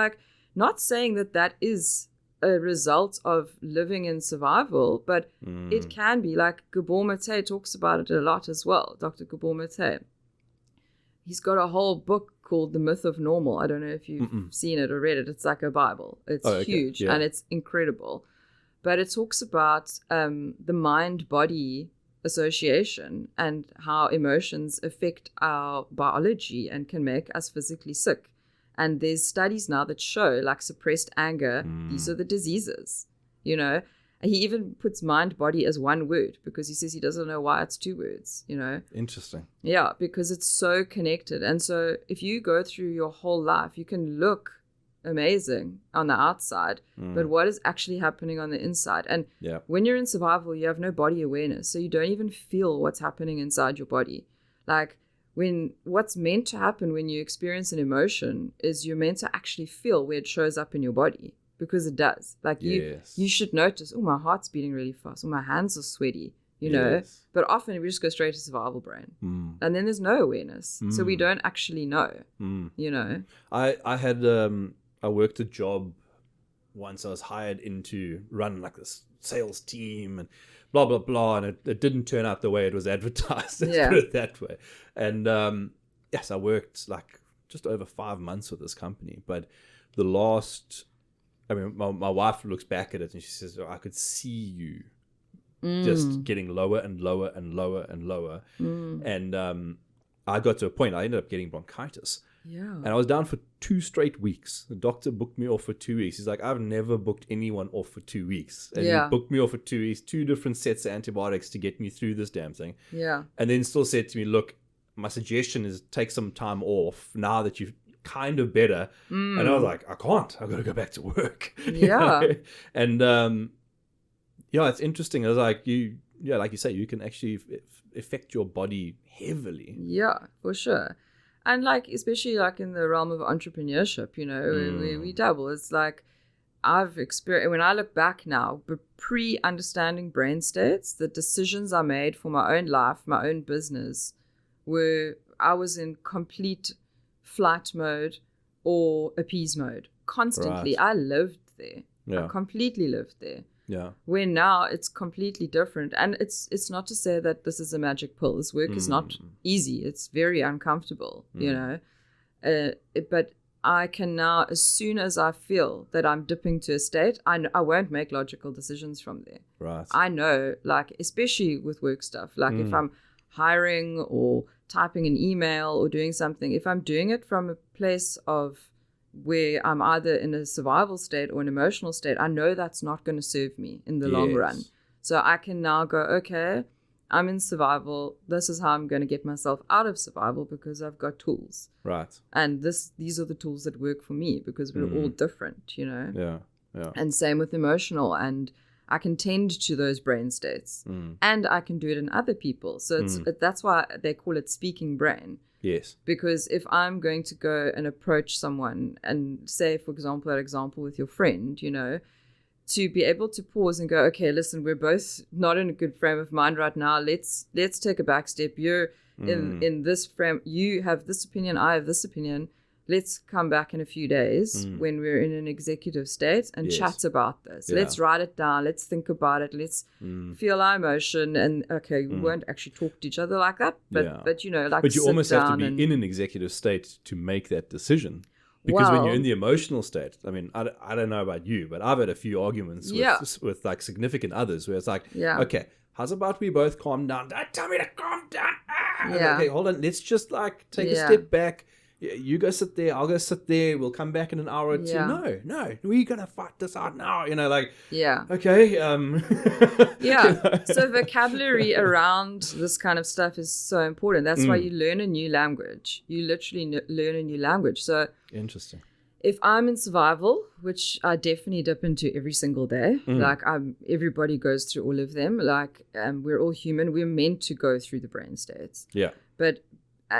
Not saying that is a result of living in survival, but it can be. Gabor Mate talks about it a lot as well, Dr. Gabor Mate. He's got a whole book called The Myth of Normal. I don't know if you've seen it or read it. It's like a Bible. It's huge and it's incredible. But it talks about the mind-body association and how emotions affect our biology and can make us physically sick. And there's studies now that show suppressed anger, these are the diseases, He even puts mind body as one word because he says he doesn't know why it's 2 words, Interesting. Yeah, because it's so connected. And so if you go through your whole life, you can look amazing on the outside, but what is actually happening on the inside? And when you're in survival, you have no body awareness, so you don't even feel what's happening inside your body. Like what's meant to happen when you experience an emotion is you're meant to actually feel where it shows up in your body, because it does. Like you should notice, oh, my heart's beating really fast, or my hands are sweaty, you know. But often we just go straight to survival brain, and then there's no awareness, so we don't actually know, you know. I worked a job once. I was hired in to run like this sales team and blah blah blah, and it didn't turn out the way it was advertised. Let's put it that way. And yes, I worked like just over 5 months with this company, but the last, I mean, my wife looks back at it and she says, I could see you just getting lower and lower and lower and lower. And I got to a point, I ended up getting bronchitis. And I was down for 2 straight weeks. The doctor booked me off for 2 weeks. He's like, I've never booked anyone off for 2 weeks. And he booked me off for 2 weeks, 2 different sets of antibiotics to get me through this damn thing. And then still said to me, look, my suggestion is take some time off now that you've kind of better. And I was like, I can't. I've got to go back to work. And it's interesting. I was like, like you say, you can actually affect your body heavily. Yeah, for sure. And like, especially like in the realm of entrepreneurship, you know, we dabble. It's like I've experienced, when I look back now, but pre-understanding brain states, the decisions I made for my own life, my own business, I was in complete flight mode or appease mode constantly. I lived there. I completely lived there. Where now it's completely different. And it's not to say that this is a magic pill. This work is not easy. It's very uncomfortable, you know. But I can now, as soon as I feel that I'm dipping to a state, I won't make logical decisions from there. I know, like, especially with work stuff, like if I'm hiring or typing an email or doing something, if I'm doing it from a place of where I'm either in a survival state or an emotional state, I know that's not going to serve me in the long run. So I can now go, okay, I'm in survival. This is how I'm going to get myself out of survival, because I've got tools. And these are the tools that work for me, because we're all different, you know. And same with emotional, and I can tend to those brain states, and I can do it in other people. So that's why they call it speaking brain. Because if I'm going to go and approach someone and say, for example, that example with your friend, you know, to be able to pause and go, okay, listen, we're both not in a good frame of mind right now. Let's take a back step. You're in this frame. You have this opinion. I have this opinion. Let's come back in a few days when we're in an executive state and chat about this. Let's write it down. Let's think about it. Let's feel our emotion. And we won't actually talk to each other like that. But you know, like, but you almost have to be in an executive state to make that decision. Because when you're in the emotional state, I mean, I don't know about you, but I've had a few arguments with like significant others where it's like, okay, how's about we both calm down? Don't tell me to calm down. Okay, hold on. Let's just like take a step back. You go sit there, I'll go sit there, we'll come back in an hour or two. No, we're going to fight this out now, you know, like, okay. You know. So vocabulary around this kind of stuff is so important. That's why you learn a new language. You literally learn a new language. So interesting. If I'm in survival, which I definitely dip into every single day, like everybody goes through all of them, like we're all human, we're meant to go through the brain states. But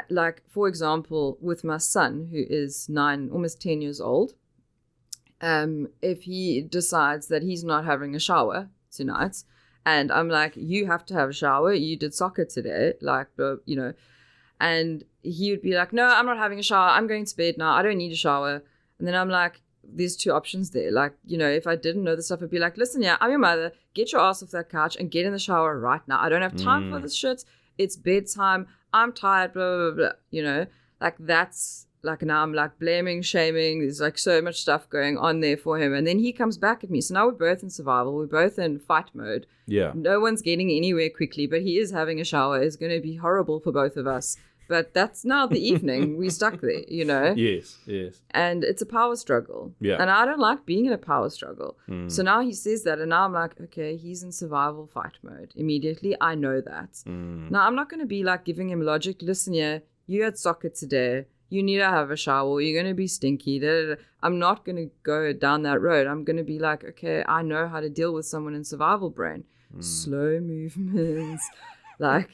like, for example, with my son, who is 9, almost 10 years old, if he decides that he's not having a shower tonight, and I'm like, you have to have a shower, you did soccer today, like, you know, and he would be like, no, I'm not having a shower, I'm going to bed now, I don't need a shower. And then I'm like, there's 2 options there. Like, you know, if I didn't know this stuff, I'd be like, listen, I'm your mother, get your ass off that couch and get in the shower right now. I don't have time for this shit. It's bedtime. I'm tired, blah, blah, blah, you know, like that's like, now I'm like blaming, shaming. There's like so much stuff going on there for him. And then he comes back at me. So now we're both in survival. We're both in fight mode. No one's getting anywhere quickly, but he is having a shower. It's going to be horrible for both of us. But that's now the evening. We stuck there, you know? Yes. And it's a power struggle. And I don't like being in a power struggle. So now he says that, and now I'm like, okay, he's in survival fight mode. Immediately, I know that. Now, I'm not going to be like giving him logic. Listen, you had soccer today. you need to have a shower, you're going to be stinky. Da, da, da. I'm not going to go down that road. I'm going to be like, okay, I know how to deal with someone in survival brain. Slow movements, like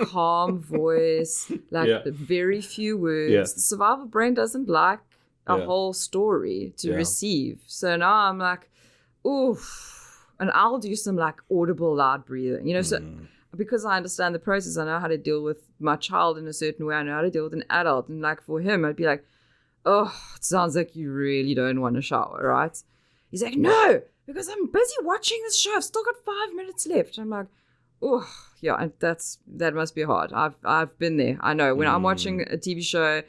calm voice, like very few words. Yeah. The survival brain doesn't like a whole story to receive. So now I'm like, oof. And I'll do some like audible loud breathing, you know, so because I understand the process, I know how to deal with my child in a certain way. I know how to deal with an adult. And like for him, I'd be like, oh, it sounds like you really don't want to shower, right? He's like, no, because I'm busy watching this show. I've still got 5 minutes left. I'm like, oh, yeah, and that must be hard. I've been there. I know when I'm watching a TV show,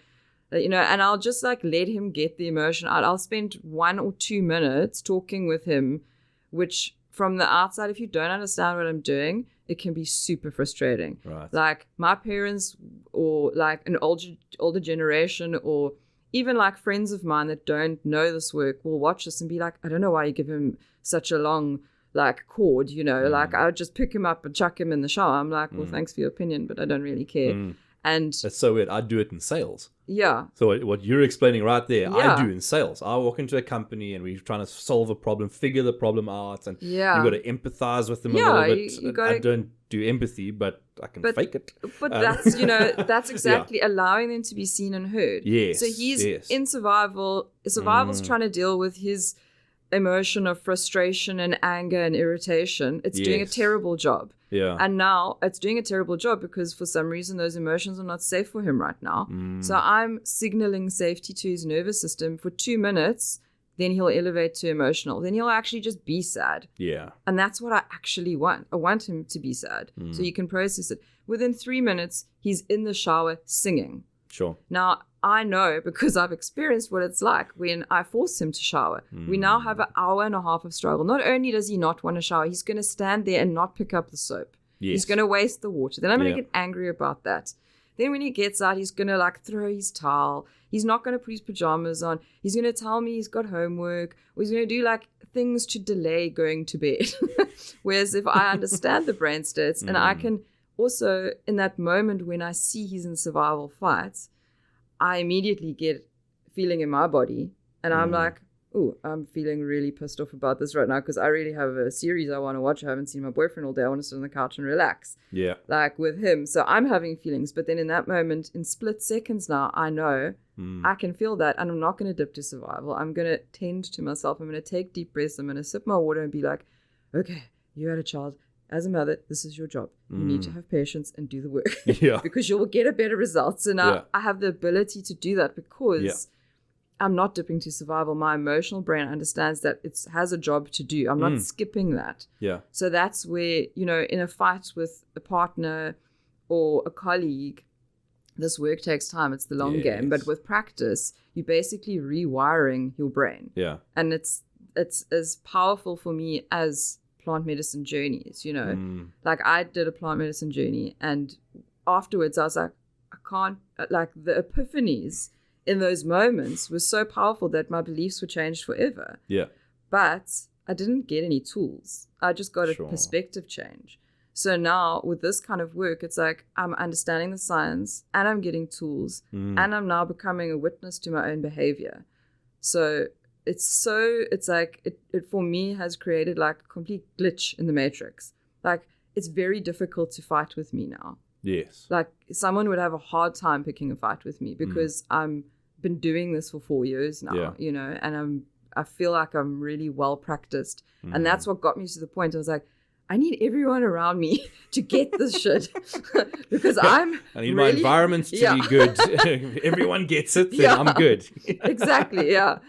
you know, and I'll just like let him get the emotion out. I'll spend 1 or 2 minutes talking with him, which from the outside, if you don't understand what I'm doing, it can be super frustrating. Right. Like my parents or like an older generation or even like friends of mine that don't know this work will watch this and be like, I don't know why you give him such a long like cord, you know, like I would just pick him up and chuck him in the shower. I'm like, well, thanks for your opinion, but I don't really care. And that's so weird. I do it in sales. Yeah. So what you're explaining right there, I do in sales. I walk into a company and we're trying to solve a problem, figure the problem out, and you've got to empathize with them a little bit. I don't do empathy, but I can fake it. But that's, you know, that's exactly allowing them to be seen and heard. Yes. So he's in survival. Survival's trying to deal with his emotion of frustration and anger and irritation. It's doing a terrible job. Yeah. And now it's doing a terrible job because for some reason those emotions are not safe for him right now. So I'm signaling safety to his nervous system for 2 minutes, then he'll elevate to emotional. Then he'll actually just be sad. Yeah. And that's what I actually want. I want him to be sad so you can process it. Within 3 minutes, he's in the shower singing. Sure. Now, I know because I've experienced what it's like when I force him to shower. We now have an hour and a half of struggle. Not only does he not want to shower, he's going to stand there and not pick up the soap. Yes. He's going to waste the water. Then I'm going to get angry about that. Then when he gets out, he's going to like throw his towel. He's not going to put his pajamas on. He's going to tell me he's got homework. Or he's going to do like things to delay going to bed. Whereas if I understand the brain states and I can also, in that moment when I see he's in survival fights, I immediately get feeling in my body and I'm like, oh, I'm feeling really pissed off about this right now because I really have a series I want to watch. I haven't seen my boyfriend all day. I want to sit on the couch and relax. Yeah. Like with him. So I'm having feelings. But then in that moment, in split seconds now, I know I can feel that and I'm not going to dip to survival. I'm going to tend to myself. I'm going to take deep breaths. I'm going to sip my water and be like, okay, you had a child. As a mother, this is your job. You need to have patience and do the work because you will get a better result. So now I have the ability to do that because I'm not dipping to survival. My emotional brain understands that it has a job to do. I'm not skipping that. Yeah. So that's where, you know, in a fight with a partner or a colleague, this work takes time. It's the long game. But with practice, you're basically rewiring your brain. Yeah. And it's as powerful for me as plant medicine journeys, you know, like I did a plant medicine journey and afterwards I was like, I can't, like the epiphanies in those moments were so powerful that my beliefs were changed forever. Yeah. But I didn't get any tools. I just got a perspective change. So now with this kind of work, it's like I'm understanding the science and I'm getting tools and I'm now becoming a witness to my own behavior. So it's like it for me has created like a complete glitch in the matrix. Like it's very difficult to fight with me now. Yes. Like someone would have a hard time picking a fight with me because I'm been doing this for 4 years now, you know, and I feel like I'm really well practiced. And that's what got me to the point. I was like, I need everyone around me to get this shit because I need really, my environment to be good. If everyone gets it, then I'm good. Exactly, yeah.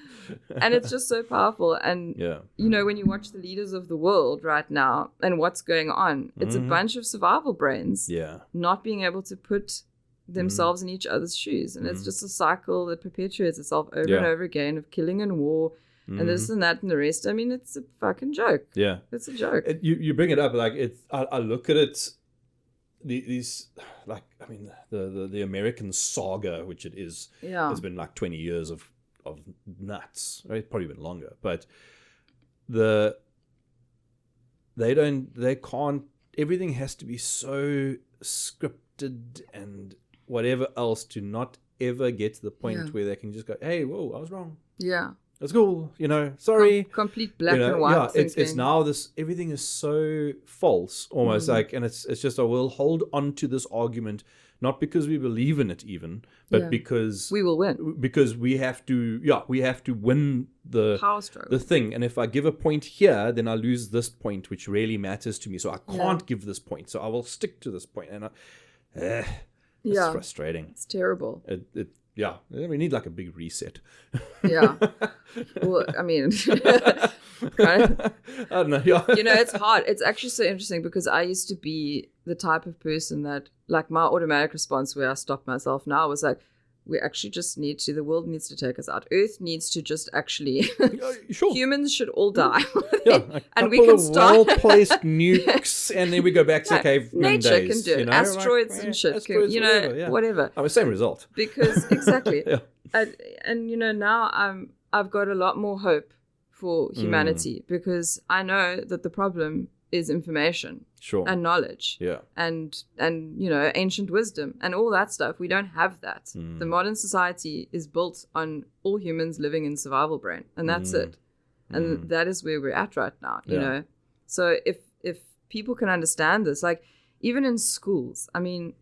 And it's just so powerful. And, you know, when you watch the leaders of the world right now and what's going on, it's a bunch of survival brains not being able to put themselves in each other's shoes. And it's just a cycle that perpetuates itself over and over again of killing and war. And this and that and the rest. I mean, it's a fucking joke. Yeah. It's a joke. You bring it up like it's. I look at it. These like I mean the American saga, which it is, has been like 20 years of nuts. Right? Probably been longer, but they can't. Everything has to be so scripted and whatever else to not ever get to the point where they can just go, hey, whoa, I was wrong. Yeah. That's cool, sorry. Complete black and white thinking. It's now everything is so false, almost like, and it's just, we'll hold on to this argument, not because we believe in it even, but because we will win. Because we have to win the power struggle. The thing. And if I give a point here, then I lose this point, which really matters to me. So I can't give this point. So I will stick to this point. And it's frustrating. It's terrible. We need like a big reset. Yeah. Well, I mean, I don't know. It's hard. It's actually so interesting because I used to be the type of person that, like, my automatic response where I stopped myself now was like, we actually just the world needs to take us out. Earth needs to just actually, humans should all die. And we can start. Well-placed nukes, and then we go back to caveman nature days. Can do it. Asteroids and shit. Asteroids, whatever. Same result. Because, exactly. And now I've got a lot more hope for humanity because I know that the problem is information and knowledge and ancient wisdom and all that stuff. We don't have that. The modern society is built on all humans living in survival brain, and that's it. And that is where we're at right now, you know. So if people can understand this, like even in schools, I mean,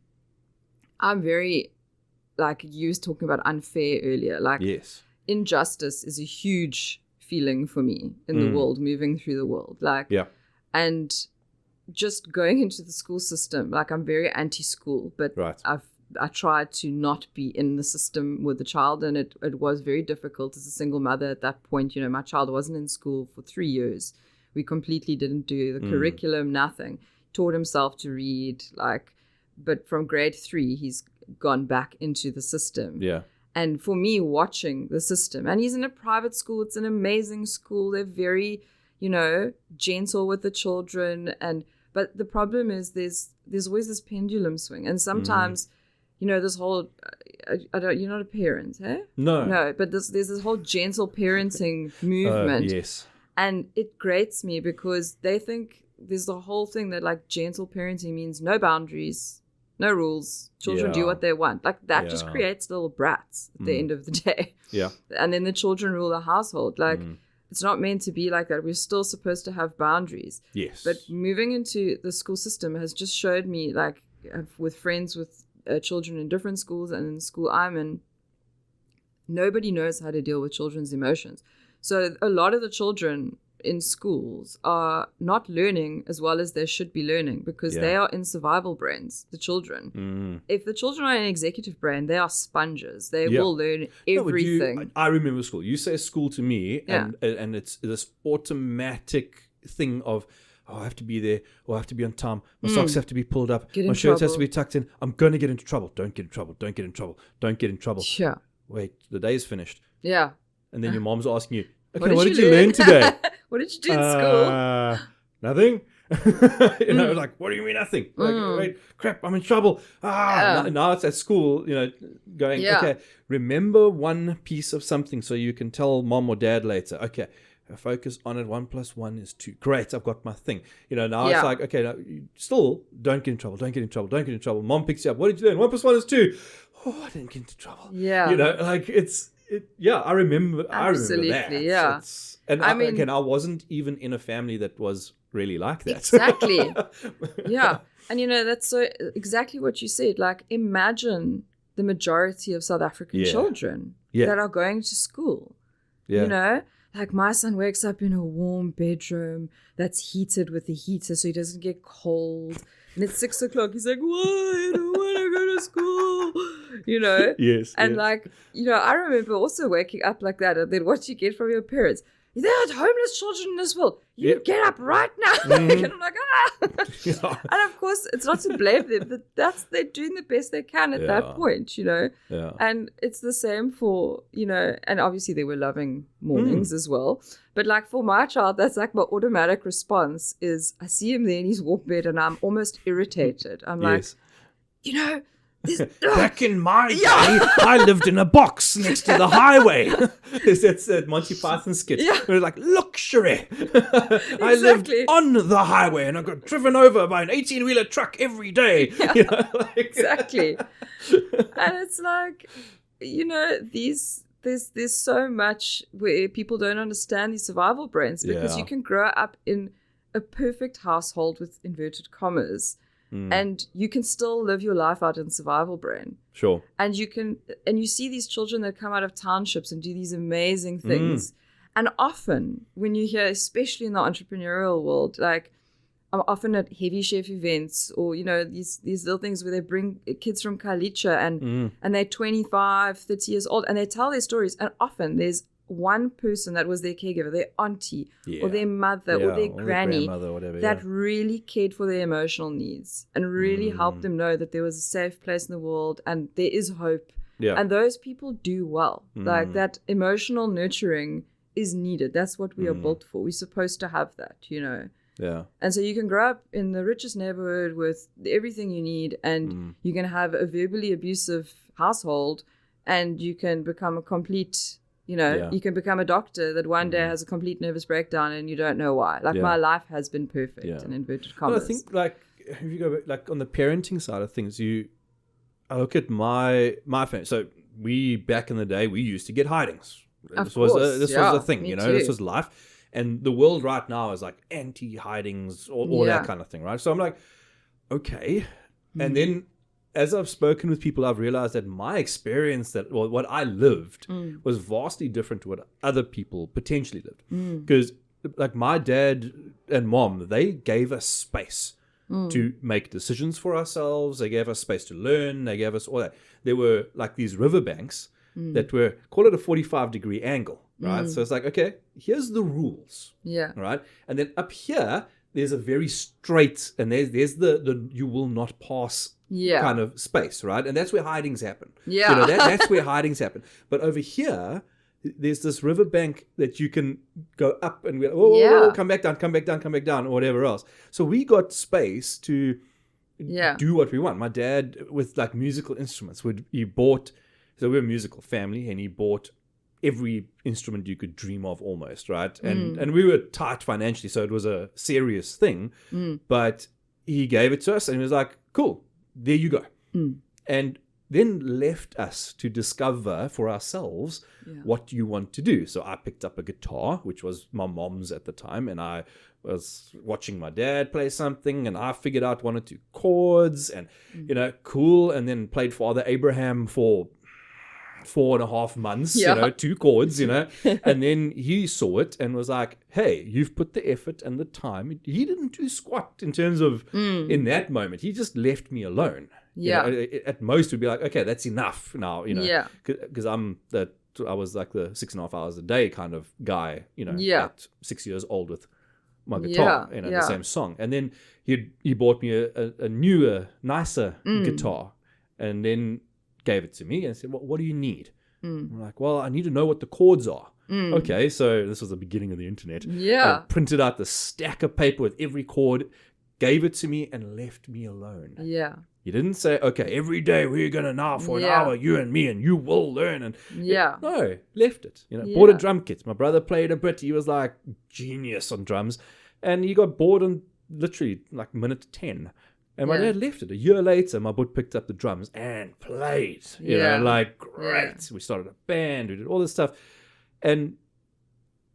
I'm very, like you was talking about unfair earlier, like injustice is a huge feeling for me in the world, moving through the world, like and just going into the school system, like I'm very anti-school, but I tried to not be in the system with the child, and it was very difficult as a single mother at that point. My child wasn't in school for 3 years. We completely didn't do the curriculum, nothing. Taught himself to read, but from grade 3, he's gone back into the system. Yeah. And for me, watching the system, and he's in a private school, it's an amazing school. They're very, gentle with the children, but the problem is there's always this pendulum swing, and sometimes, this whole you're not a parent, eh? No, but there's this whole gentle parenting movement. Yes, and it grates me because they think there's the whole thing that like gentle parenting means no boundaries, no rules, children do what they want. Like that just creates little brats at the end of the day. Yeah, and then the children rule the household. Like. It's not meant to be like that. We're still supposed to have boundaries. Yes. But moving into the school system has just showed me, like, with friends with children in different schools and in the school I'm in, nobody knows how to deal with children's emotions. So a lot of the children in schools are not learning as well as they should be learning because they are in survival brains, the children. If the children are in executive brain, they are sponges. They will learn everything. I remember school. You say school to me, and it's this automatic thing of, I have to be there, or I have to be on time. My socks have to be pulled up. My shirt has to be tucked in. I'm going to get into trouble. Don't get in trouble. Don't get in trouble. Don't get in trouble. Yeah. Wait, the day is finished. Yeah. And then your mom's asking you, okay, what did you learn today? What did you do in school? Nothing. Like, what do you mean nothing? Like, wait, crap, I'm in trouble. Now it's at school, going, okay, remember one piece of something so you can tell mom or dad later. Okay, focus on it. 1 + 1 is 2. Great, I've got my thing. Now it's like, okay, now you still don't get in trouble. Don't get in trouble. Don't get in trouble. Mom picks you up. What did you learn? 1 + 1 is 2. Oh, I didn't get into trouble. Yeah. Like I remember. Absolutely, I remember that. Yeah. And I wasn't even in a family that was really like that. Exactly. Yeah. And that's so exactly what you said. Like, imagine the majority of South African children that are going to school. Yeah. Like my son wakes up in a warm bedroom that's heated with the heater so he doesn't get cold. And it's 6 o'clock. He's like, why? I don't want to go to school. Yes. And I remember also waking up like that. And then what you get from your parents. There are homeless children in this world. You get up right now. And I'm like, And of course, it's not to blame them, but they're doing the best they can at that point, Yeah. And it's the same for, and obviously they were loving mornings as well. But like for my child, that's like my automatic response is I see him there in his walk bed and I'm almost irritated. I'm like, back in my day, I lived in a box next to the highway. That's a Monty Python skit. Yeah. It was like luxury. I lived on the highway and I got driven over by an 18-wheeler truck every day. Yeah. Exactly. And it's like, there's so much where people don't understand these survival brains, because you can grow up in a perfect household with inverted commas, and you can still live your life out in survival brain. Sure. And you see these children that come out of townships and do these amazing things. And often when you hear, especially in the entrepreneurial world, like I'm often at heavy chef events, or, these little things where they bring kids from Kalicha and they're 25, 30 years old, and they tell their stories. And often there's one person that was their caregiver, their auntie or their mother or their granny, whatever, that really cared for their emotional needs and really helped them know that there was a safe place in the world and there is hope. Yeah. And those people do well. Like that emotional nurturing is needed. That's what we are built for. We're supposed to have that, Yeah. And so you can grow up in the richest neighborhood with everything you need, and you can have a verbally abusive household, and you can become a complete, you can become a doctor that one day has a complete nervous breakdown and you don't know why. Like my life has been perfect in inverted commas. Well, I think if you go back, on the parenting side of things, I look at my family. So we, back in the day, we used to get hidings. This was a thing, this was life. And the world right now is like anti-hidings, all that kind of thing, right? So I'm like, okay. And then as I've spoken with people, I've realized that my experience, what I lived was vastly different to what other people potentially lived. Because like my dad and mom, they gave us space to make decisions for ourselves. They gave us space to learn. They gave us all that. There were like these riverbanks that were, call it a 45-degree angle. Right. So it's like, okay, here's the rules. Yeah. Right. And then up here, there's a very straight, and there's the you will not pass kind of space. Right. And that's where hidings happen. Yeah. That's where hidings happen. But over here, there's this riverbank that you can go up and come back down, or whatever else. So we got space to do what we want. My dad, with like musical instruments, so we're a musical family, and he bought every instrument you could dream of almost, right? And we were tight financially, so it was a serious thing. But he gave it to us and he was like, cool, there you go. And then left us to discover for ourselves what you want to do. So I picked up a guitar, which was my mom's at the time, and I was watching my dad play something, and I figured out one or two chords, and cool, and then played Father Abraham for 4.5 months, 2 chords, and then he saw it and was like, hey, you've put the effort and the time. He didn't do squat in terms of in that moment. He just left me alone. At most would be like, okay, that's enough now, because I was like the 6.5 hours a day kind of guy, at 6 years old with my guitar, the same song. And then he bought me a newer, nicer guitar, and then gave it to me and said, what do you need? I'm like, well, I need to know what the chords are. Okay, so this was the beginning of the internet. I printed out the stack of paper with every chord, gave it to me, and left me alone. He didn't say, okay, every day we're going to now for an hour, you and me, and you will learn. And no, left it. Bought a drum kit. My brother played a bit. He was like genius on drums. And he got bored on literally like minute 10. And my dad left it. A year later, my bud picked up the drums and played. Great. We started a band. We did all this stuff. And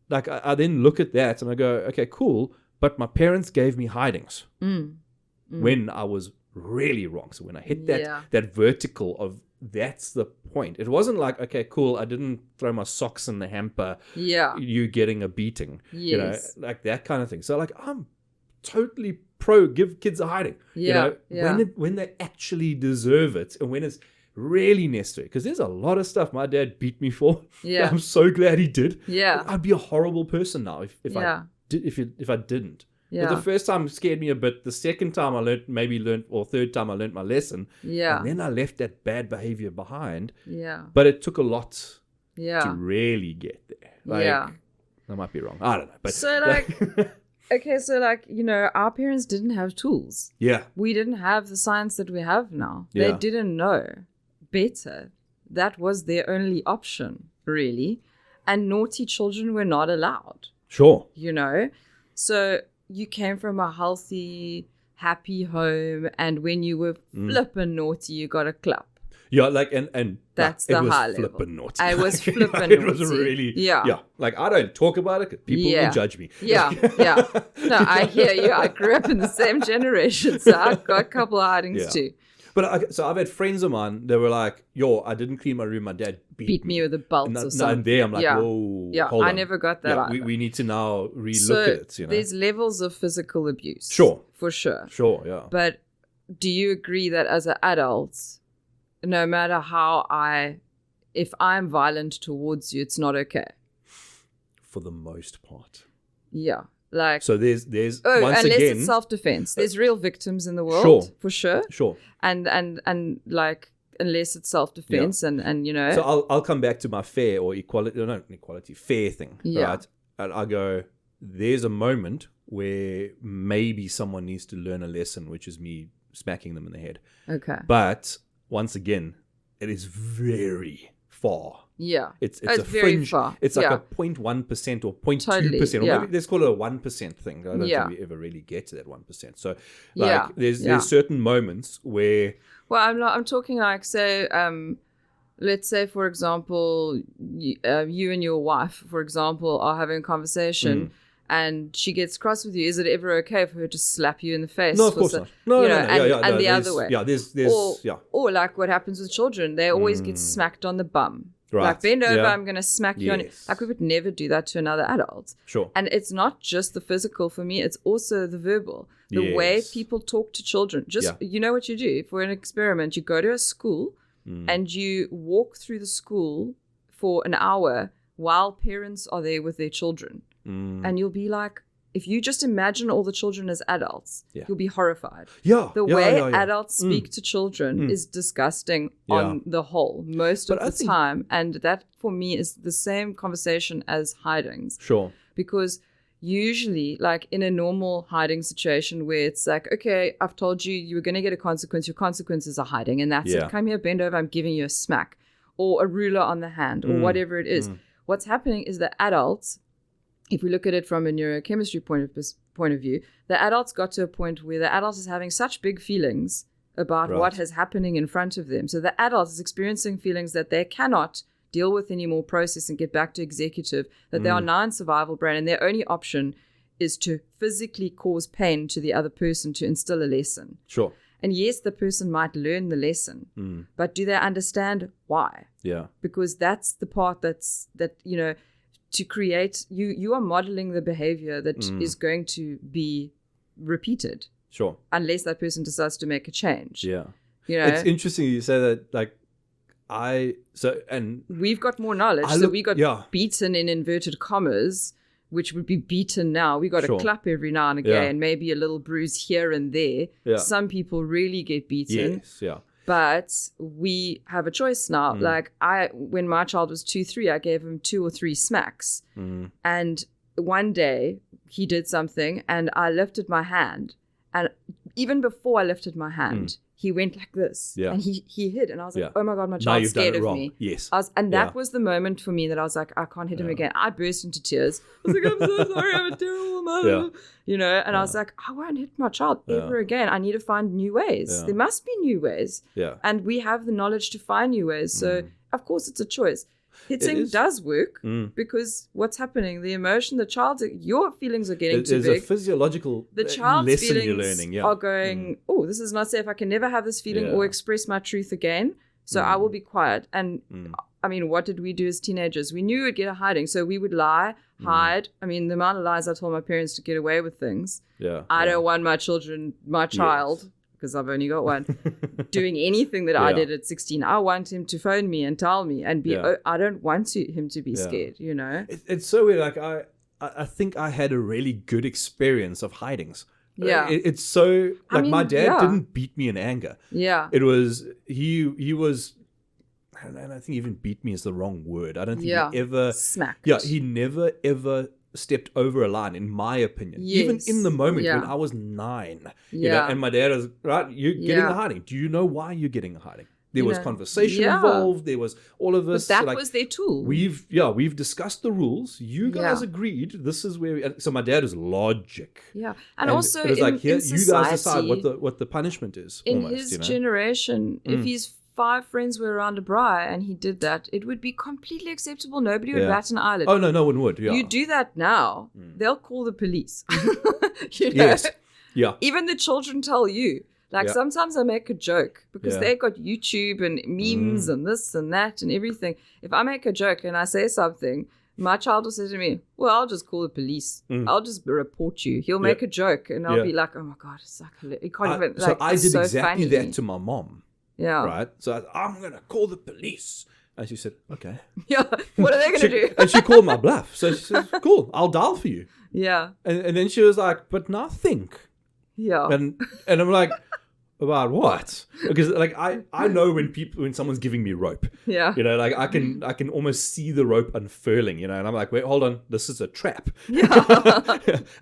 like I then look at that and I go, okay, cool. But my parents gave me hidings when I was really wrong. So when I hit that vertical of that's the point. It wasn't like, okay, cool, I didn't throw my socks in the hamper. You getting a beating. Like that kind of thing. So like I'm totally pro give kids a hiding, when they actually deserve it and when it's really necessary, because there's a lot of stuff my dad beat me for. I'm so glad he did. I'd be a horrible person now if I didn't. But the first time scared me a bit. The second time I learned, or third time I learned my lesson. And then I left that bad behavior behind. But it took a lot to really get there. I might be wrong. I don't know. But so like okay, so like, our parents didn't have tools. We didn't have the science that we have now. They didn't know better. That was their only option, really. And naughty children were not allowed. Sure. So you came from a healthy, happy home, and when you were flippin' naughty, you got a clap. Yeah, like, and that's like, the high level. Flippin' naughty. I was flippin' like, naughty. It was really, yeah. Like, I don't talk about it 'cause people will judge me. Yeah. No, I hear you. I grew up in the same generation, so I've got a couple of hidings too. But so I've had friends of mine that were like, I didn't clean my room. My dad beat me with a belt or something. And there I'm like, whoa, hold on. I never got that either. We need to now re-look at it. There's levels of physical abuse. Sure. For sure. Sure, yeah. But do you agree that as an adult, no matter if I'm violent towards you, it's not okay? For the most part. Yeah. Like, so there's once unless again, it's self-defense. There's real victims in the world, for sure. Sure. And like, unless it's self-defense and you know. So I'll come back to my fair or fair thing, right? And I go, there's a moment where maybe someone needs to learn a lesson, which is me smacking them in the head. Okay. But once again, it is very far. Yeah. It's a fringe. Far. It's like a 0.1% or 0.2%, or maybe let's call it a 1% thing. I don't think we ever really get to that 1%. So like there's certain moments where. Well, I'm talking like, say, let's say, for example, you and your wife, for example, are having a conversation and she gets cross with you. Is it ever okay for her to slap you in the face? No, of course not. No. And the other way. Yeah, there's or like what happens with children, they always get smacked on the bum. Right. Like, bend over, I'm going to smack you on it. Like, we would never do that to another adult. Sure. And it's not just the physical for me, it's also the verbal. The way people talk to children. You know what you do? For an experiment, you go to a school and you walk through the school for an hour while parents are there with their children. And you'll be like, if you just imagine all the children as adults, you'll be horrified. The way adults speak to children is disgusting on the whole, most of the time. And that, for me, is the same conversation as hidings. Sure. Because usually, like in a normal hiding situation where it's like, okay, I've told you you were going to get a consequence. Your consequence is a hiding. And that's it. Come here, bend over, I'm giving you a smack. Or a ruler on the hand, or whatever it is. What's happening is that adults, if we look at it from a neurochemistry point of view, the adults got to a point where the adult is having such big feelings about what is happening in front of them. So the adult is experiencing feelings that they cannot deal with anymore, process, and get back to executive, that they are now in survival brain, and their only option is to physically cause pain to the other person to instill a lesson. Sure. And yes, the person might learn the lesson, but do they understand why? Yeah. Because that's the part to create, you are modeling the behavior that is going to be repeated. Sure. Unless that person decides to make a change. Yeah. You know? It's interesting you say that, like, we've got more knowledge. So we got beaten in inverted commas, which would be beaten now. We got a clap every now and again, maybe a little bruise here and there. Yeah. Some people really get beaten. Yes, yeah. But we have a choice now. Like, when my child was 2-3, I gave him 2 or 3 smacks. And one day he did something and I lifted my hand. And even before I lifted my hand, he went like this. Yeah. And he hid. And I was like, oh my God, my child's scared of me. Yes. And that was the moment for me that I was like, I can't hit him again. I burst into tears. I was like, I'm so sorry, I'm a terrible mother. You know, and I was like, I won't hit my child ever again. I need to find new ways. There must be new ways. Yeah. And we have the knowledge to find new ways. So, of course, it's a choice. Hitting does work because what's happening, the emotion, your feelings are getting too big. There's a physiological the child's lesson feelings you're learning. Are going, oh, this is not safe. I can never have this feeling or express my truth again. So I will be quiet. And I mean, what did we do as teenagers? We knew we'd get a hiding. So we would lie, hide. I mean, the amount of lies I told my parents to get away with things. Yeah. I don't want my child, because I've only got one, doing anything that I did at 16. I want him to phone me and tell me and be, I don't want him to be scared, you know? It's so weird. Like, I think I had a really good experience of hidings. Yeah. It's so, like, my dad didn't beat me in anger. Yeah. It was, he was, and I think even beat me is the wrong word. I don't think he ever smacked. Yeah, he never ever stepped over a line, in my opinion. Even in the moment when I was 9, you know, and my dad was, right, you're getting a hiding. Do you know why you're getting a hiding? There was conversation involved. There was all of this. But that was their tool. We've discussed the rules. You guys agreed. This is where. So my dad was logic. Yeah, and also it was like, here, in you guys decide what the punishment is. In his generation, if he's 5 friends were around a braai and he did that, it would be completely acceptable. Nobody would bat an eyelid. Oh, no one would. Yeah. You do that now, they'll call the police. Yes. Yeah. Even the children tell you. Like sometimes I make a joke because they've got YouTube and memes and this and that and everything. If I make a joke and I say something, my child will say to me, well, I'll just call the police. I'll just report you. He'll make a joke and I'll be like, oh my God, it's like, you can't even, so like, I did so exactly funny. that to my mom. Yeah. Right? So I'm going to call the police. And she said, okay. Yeah. What are they going to do? And she called my bluff. So she said, cool, I'll dial for you. Yeah. And then she was like, but now think. Yeah. And I'm like, about what? Because like I know when someone's giving me rope. Yeah. You know, like I can almost see the rope unfurling, you know, and I'm like, wait, hold on, this is a trap. Yeah.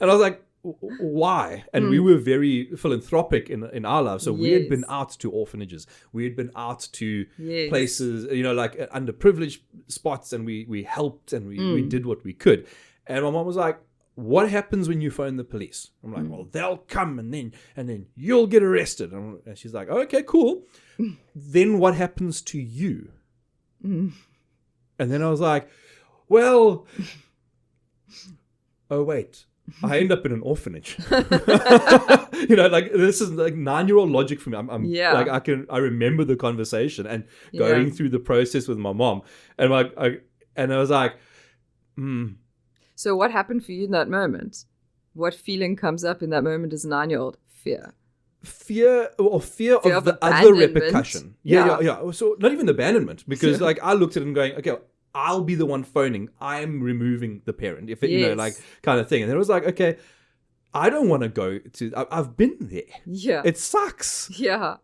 And I was like, why? And we were very philanthropic in our lives. So we had been out to orphanages. We had been out to places, you know, like underprivileged spots, and we helped and we did what we could. And my mom was like, what happens when you phone the police? I'm like, well, they'll come and then you'll get arrested. And she's like, okay, cool. Then what happens to you? And then I was like, well, oh, wait. I end up in an orphanage. You know, like this is like 9-year-old logic for me. I'm like, I remember the conversation and going through the process with my mom. And I was like, So what happened for you in that moment? What feeling comes up in that moment as a 9-year-old? Fear of the other repercussion. Yeah. So not even abandonment, because like I looked at it and going, okay, I'll be the one phoning. I'm removing the parent, if it, you know, like kind of thing. And then it was like, okay, I don't want to go to. I've been there. Yeah, it sucks. Yeah.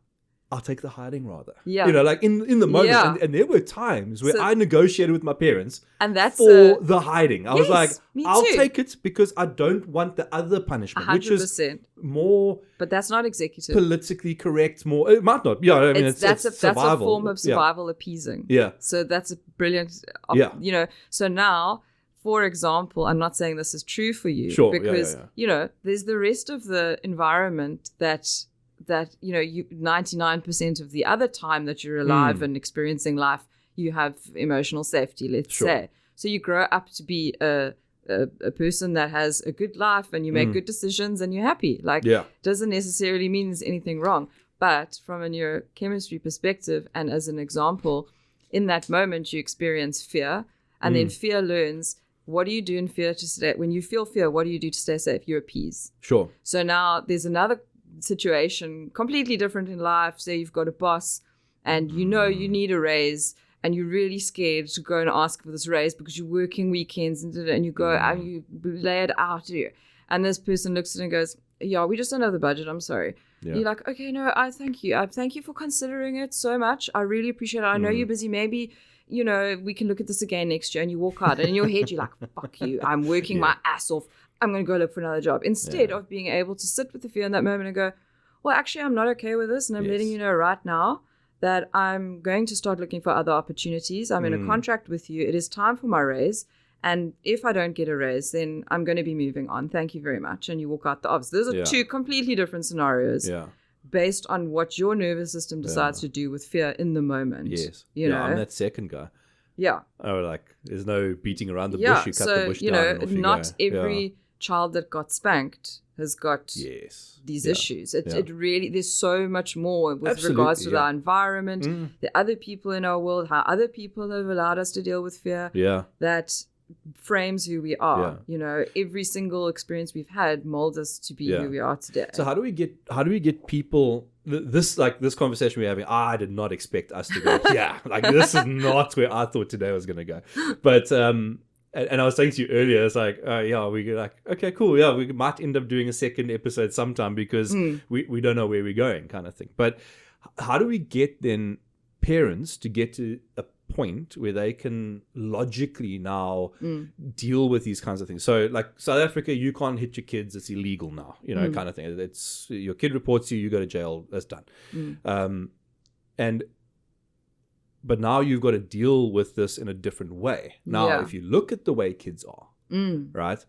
I'll take the hiding rather. Yeah. You know, like in the moment. Yeah. And there were times where I negotiated with my parents and that's for the hiding. I was like, I'll too. take it because I don't want the other punishment, 100%. which is more... But that's not executive. Politically correct, more... It might not. Yeah, I mean, it's survival. That's a form of survival appeasing. Yeah. So that's a brilliant... You know, so now... For example, I'm not saying this is true for you. Sure. Because, you know, there's the rest of the environment that you know, you 99% of the other time that you're alive and experiencing life, you have emotional safety, let's say. So you grow up to be a person that has a good life and you make good decisions and you're happy. Like, doesn't necessarily mean there's anything wrong. But from a neurochemistry perspective, and as an example, in that moment you experience fear, and then fear learns, what do you do in fear to stay? When you feel fear, what do you do to stay safe? You appease. Sure. So now there's another situation completely different in life. Say you've got a boss and you know you need a raise and you're really scared to go and ask for this raise because you're working weekends and you go and you lay it out here, and this person looks at it and goes, yeah, we just don't have the budget, I'm sorry. You're like, okay, no, I thank you for considering it so much. I really appreciate it. I know you're busy. Maybe, you know, we can look at this again next year. And you walk out and in your head you're like, fuck you, I'm working my ass off, I'm going to go look for another job. Instead of being able to sit with the fear in that moment and go, well, actually, I'm not okay with this. And I'm letting you know right now that I'm going to start looking for other opportunities. I'm in a contract with you. It is time for my raise. And if I don't get a raise, then I'm going to be moving on. Thank you very much. And you walk out the office. Those are two completely different scenarios based on what your nervous system decides to do with fear in the moment. Yes. You know? I'm that second guy. Yeah. Oh, like, there's no beating around the bush. You cut the bush down and off you not go. every child that got spanked has got these issues. It really, there's so much more with regards to our environment, the other people in our world, how other people have allowed us to deal with fear. That frames who we are. You know, every single experience we've had molds us to be who we are today. So how do we get people this conversation we're having? I did not expect us to go like this is not where I thought today was going to go. But and I was saying to you earlier, it's like, we're like, okay, cool. Yeah, we might end up doing a second episode sometime because we don't know where we're going, kind of thing. But how do we get then parents to get to a point where they can logically now deal with these kinds of things? So like South Africa, you can't hit your kids. It's illegal now, you know, kind of thing. It's your kid reports you go to jail. That's done. But now you've got to deal with this in a different way. Now, if you look at the way kids are, right,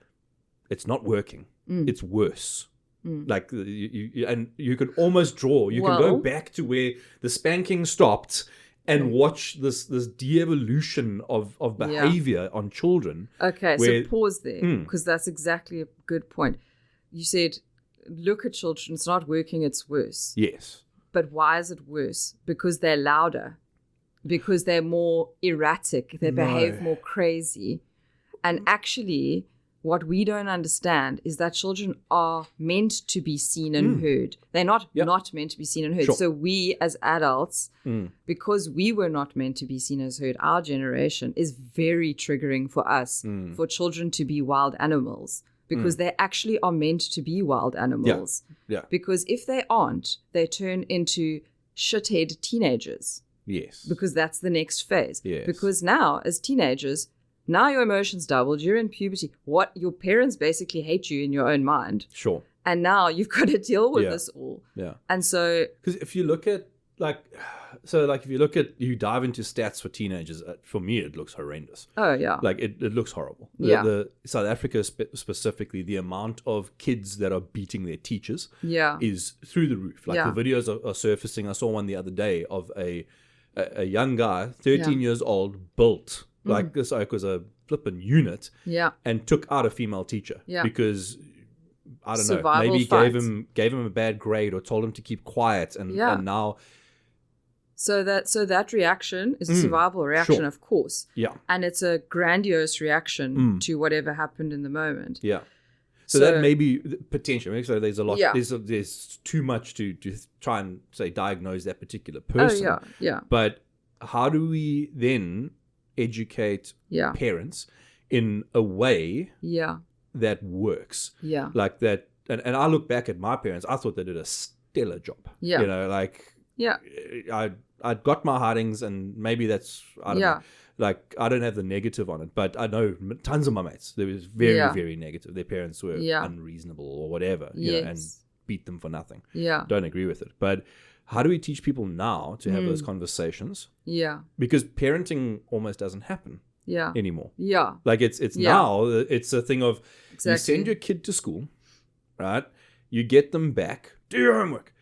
it's not working. It's worse. Like and you can almost draw. You can go back to where the spanking stopped and watch this de-evolution of behavior on children. Okay, so pause there, because that's exactly a good point. You said, look at children, it's not working, it's worse. Yes. But why is it worse? Because they're louder, because they're more erratic, they behave more crazy. And actually, what we don't understand is that children are meant to be seen and heard. They're not meant to be seen and heard. Sure. So we as adults, because we were not meant to be seen as heard, our generation is very triggering for us, for children to be wild animals, because they actually are meant to be wild animals. Yeah. Because if they aren't, they turn into shithead teenagers. Yes. Because that's the next phase. Yes. Because now, as teenagers, now your emotions doubled, you're in puberty. What your parents basically hate you in your own mind. Sure. And now you've got to deal with this all. Yeah. And so, because if you look at you dive into stats for teenagers, for me it looks horrendous. Oh yeah. Like it looks horrible. The South Africa specifically, the amount of kids that are beating their teachers is through the roof. Like the videos are surfacing. I saw one the other day of a young guy, 13 years old, built like this, like was a flippin' unit, and took out a female teacher because I don't know, maybe gave him a bad grade or told him to keep quiet, and now. So that reaction is a survival reaction, of course. Yeah. And it's a grandiose reaction to whatever happened in the moment. Yeah. So that may be potential. So there's a lot. Yeah. There's too much to try and say diagnose that particular person. Oh yeah. But how do we then educate parents in a way that works? Yeah. Like that. And I look back at my parents. I thought they did a stellar job. Yeah. You know, like I got my hidings, and maybe that's I don't know. Like I don't have the negative on it, but I know tons of my mates. There was very very negative. Their parents were unreasonable or whatever, you know, and beat them for nothing. Yeah. Don't agree with it. But how do we teach people now to have those conversations? Yeah. Because parenting almost doesn't happen anymore. Yeah. Like it's now it's a thing of you send your kid to school, right? You get them back, do your homework.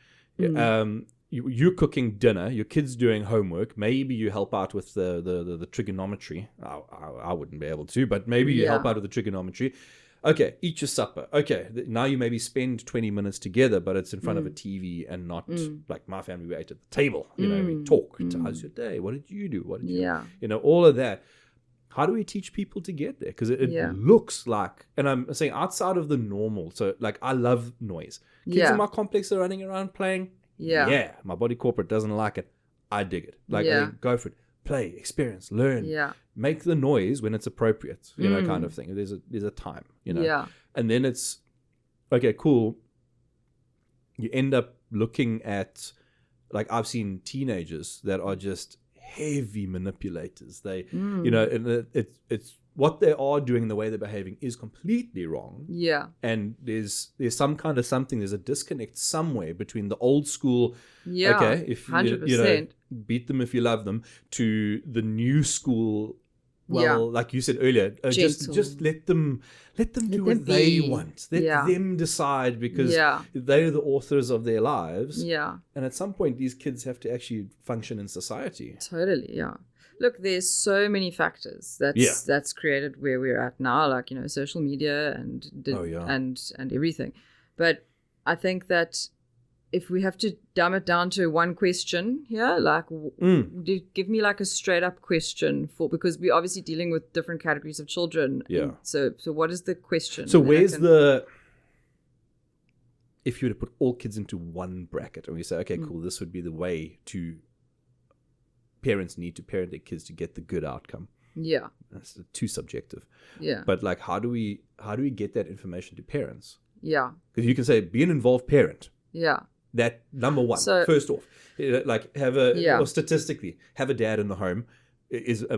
You're cooking dinner, your kid's doing homework, maybe you help out with the trigonometry. I wouldn't be able to, but maybe you help out with the trigonometry. Okay, eat your supper. Okay, now you maybe spend 20 minutes together, but it's in front of a TV and not like my family, we ate at the table. You know, we talk. How's your day? What did you do? What did you you know, all of that. How do we teach people to get there? Because it looks like, and I'm saying outside of the normal. So like I love noise. Kids in my complex are running around playing. Yeah. My body corporate doesn't like it. I dig it. Like I mean, go for it. Play, experience, learn. Yeah. Make the noise when it's appropriate, you know, kind of thing. There's a time, you know. Yeah. And then it's okay, cool. You end up looking at, like I've seen teenagers that are just heavy manipulators. They you know, and it's what they are doing, the way they're behaving is completely wrong. Yeah. And there's some kind of something, there's a disconnect somewhere between the old school, okay, if 100%. you know, beat them if you love them, to the new school, like you said earlier, just let them do what they want. Let them decide, because they're the authors of their lives. Yeah. And at some point, these kids have to actually function in society. Totally, yeah. Look, there's so many factors that's created where we're at now, like, you know, social media and and everything. But I think that if we have to dumb it down to one question here, like give me like a straight up question because we're obviously dealing with different categories of children. Yeah. So what is the question? So where's if you were to put all kids into one bracket and we say, okay, cool, this would be the way to parents need to parent their kids to get the good outcome. Yeah. That's too subjective. Yeah. But like, how do we get that information to parents? Yeah. Because you can say, be an involved parent. Yeah. That number one, first off, like or statistically, have a dad in the home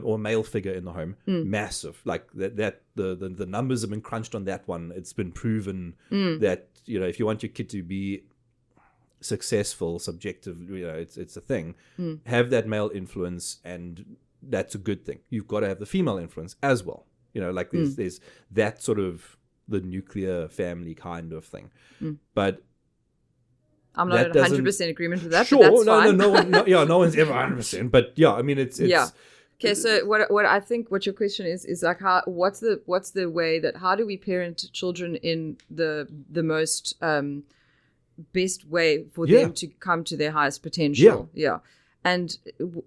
or a male figure in the home, massive. Like that the numbers have been crunched on that one. It's been proven that, you know, if you want your kid to be successful, subjective, you know, it's a thing. Have that male influence, and that's a good thing. You've got to have the female influence as well. You know, like there's that sort of the nuclear family kind of thing. But I'm not in 100% agreement with that. Sure, but that's fine. No one's ever 100%. But yeah, I mean, it's Okay, so what I think what your question is like, what's the way that, how do we parent children in the most best way for them to come to their highest potential? Yeah. And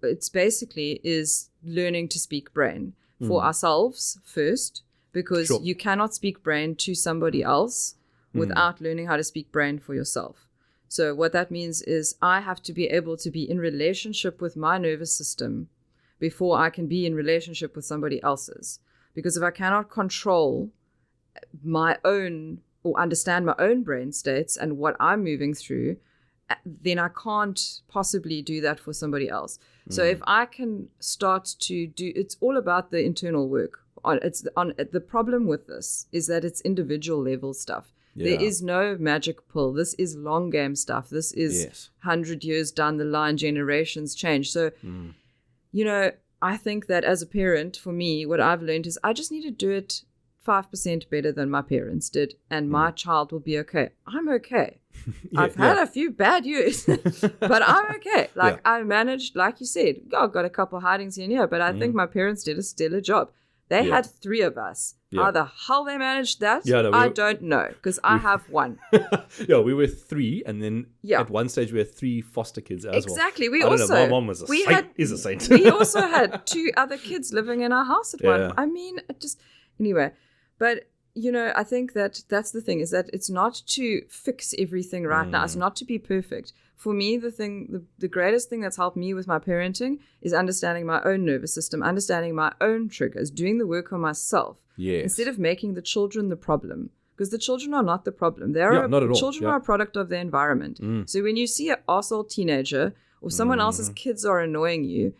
it's basically is learning to speak brain for ourselves first, because you cannot speak brain to somebody else without learning how to speak brain for yourself. So what that means is I have to be able to be in relationship with my nervous system before I can be in relationship with somebody else's. Because if I cannot control my own or understand my own brain states and what I'm moving through, then I can't possibly do that for somebody else. So if I can start to do, it's all about the internal work. The problem with this is that it's individual level stuff. Yeah. There is no magic pill. This is long game stuff. This is 100 years down the line, generations change. So, I think that as a parent, for me, what I've learned is I just need to do it 5% better than my parents did, and my child will be okay. I'm okay. I've had a few bad years, but I'm okay. I managed, like you said, I got a couple hidings here and here, but I think my parents did a stellar job. They had 3 of us. How the hell they managed that, I don't know, because I have 1. We were 3, and then at one stage we had 3 foster kids as well. Exactly. My mom was a saint. We also had 2 other kids living in our house at one. I mean, anyway. But, I think that's the thing, is that it's not to fix everything right now. It's not to be perfect. For me, the greatest thing that's helped me with my parenting is understanding my own nervous system, understanding my own triggers, doing the work on myself. Yes. Instead of making the children the problem. Because the children are not the problem. Not at all. Children are a product of their environment. So when you see an arsehole teenager or someone else's kids are annoying you,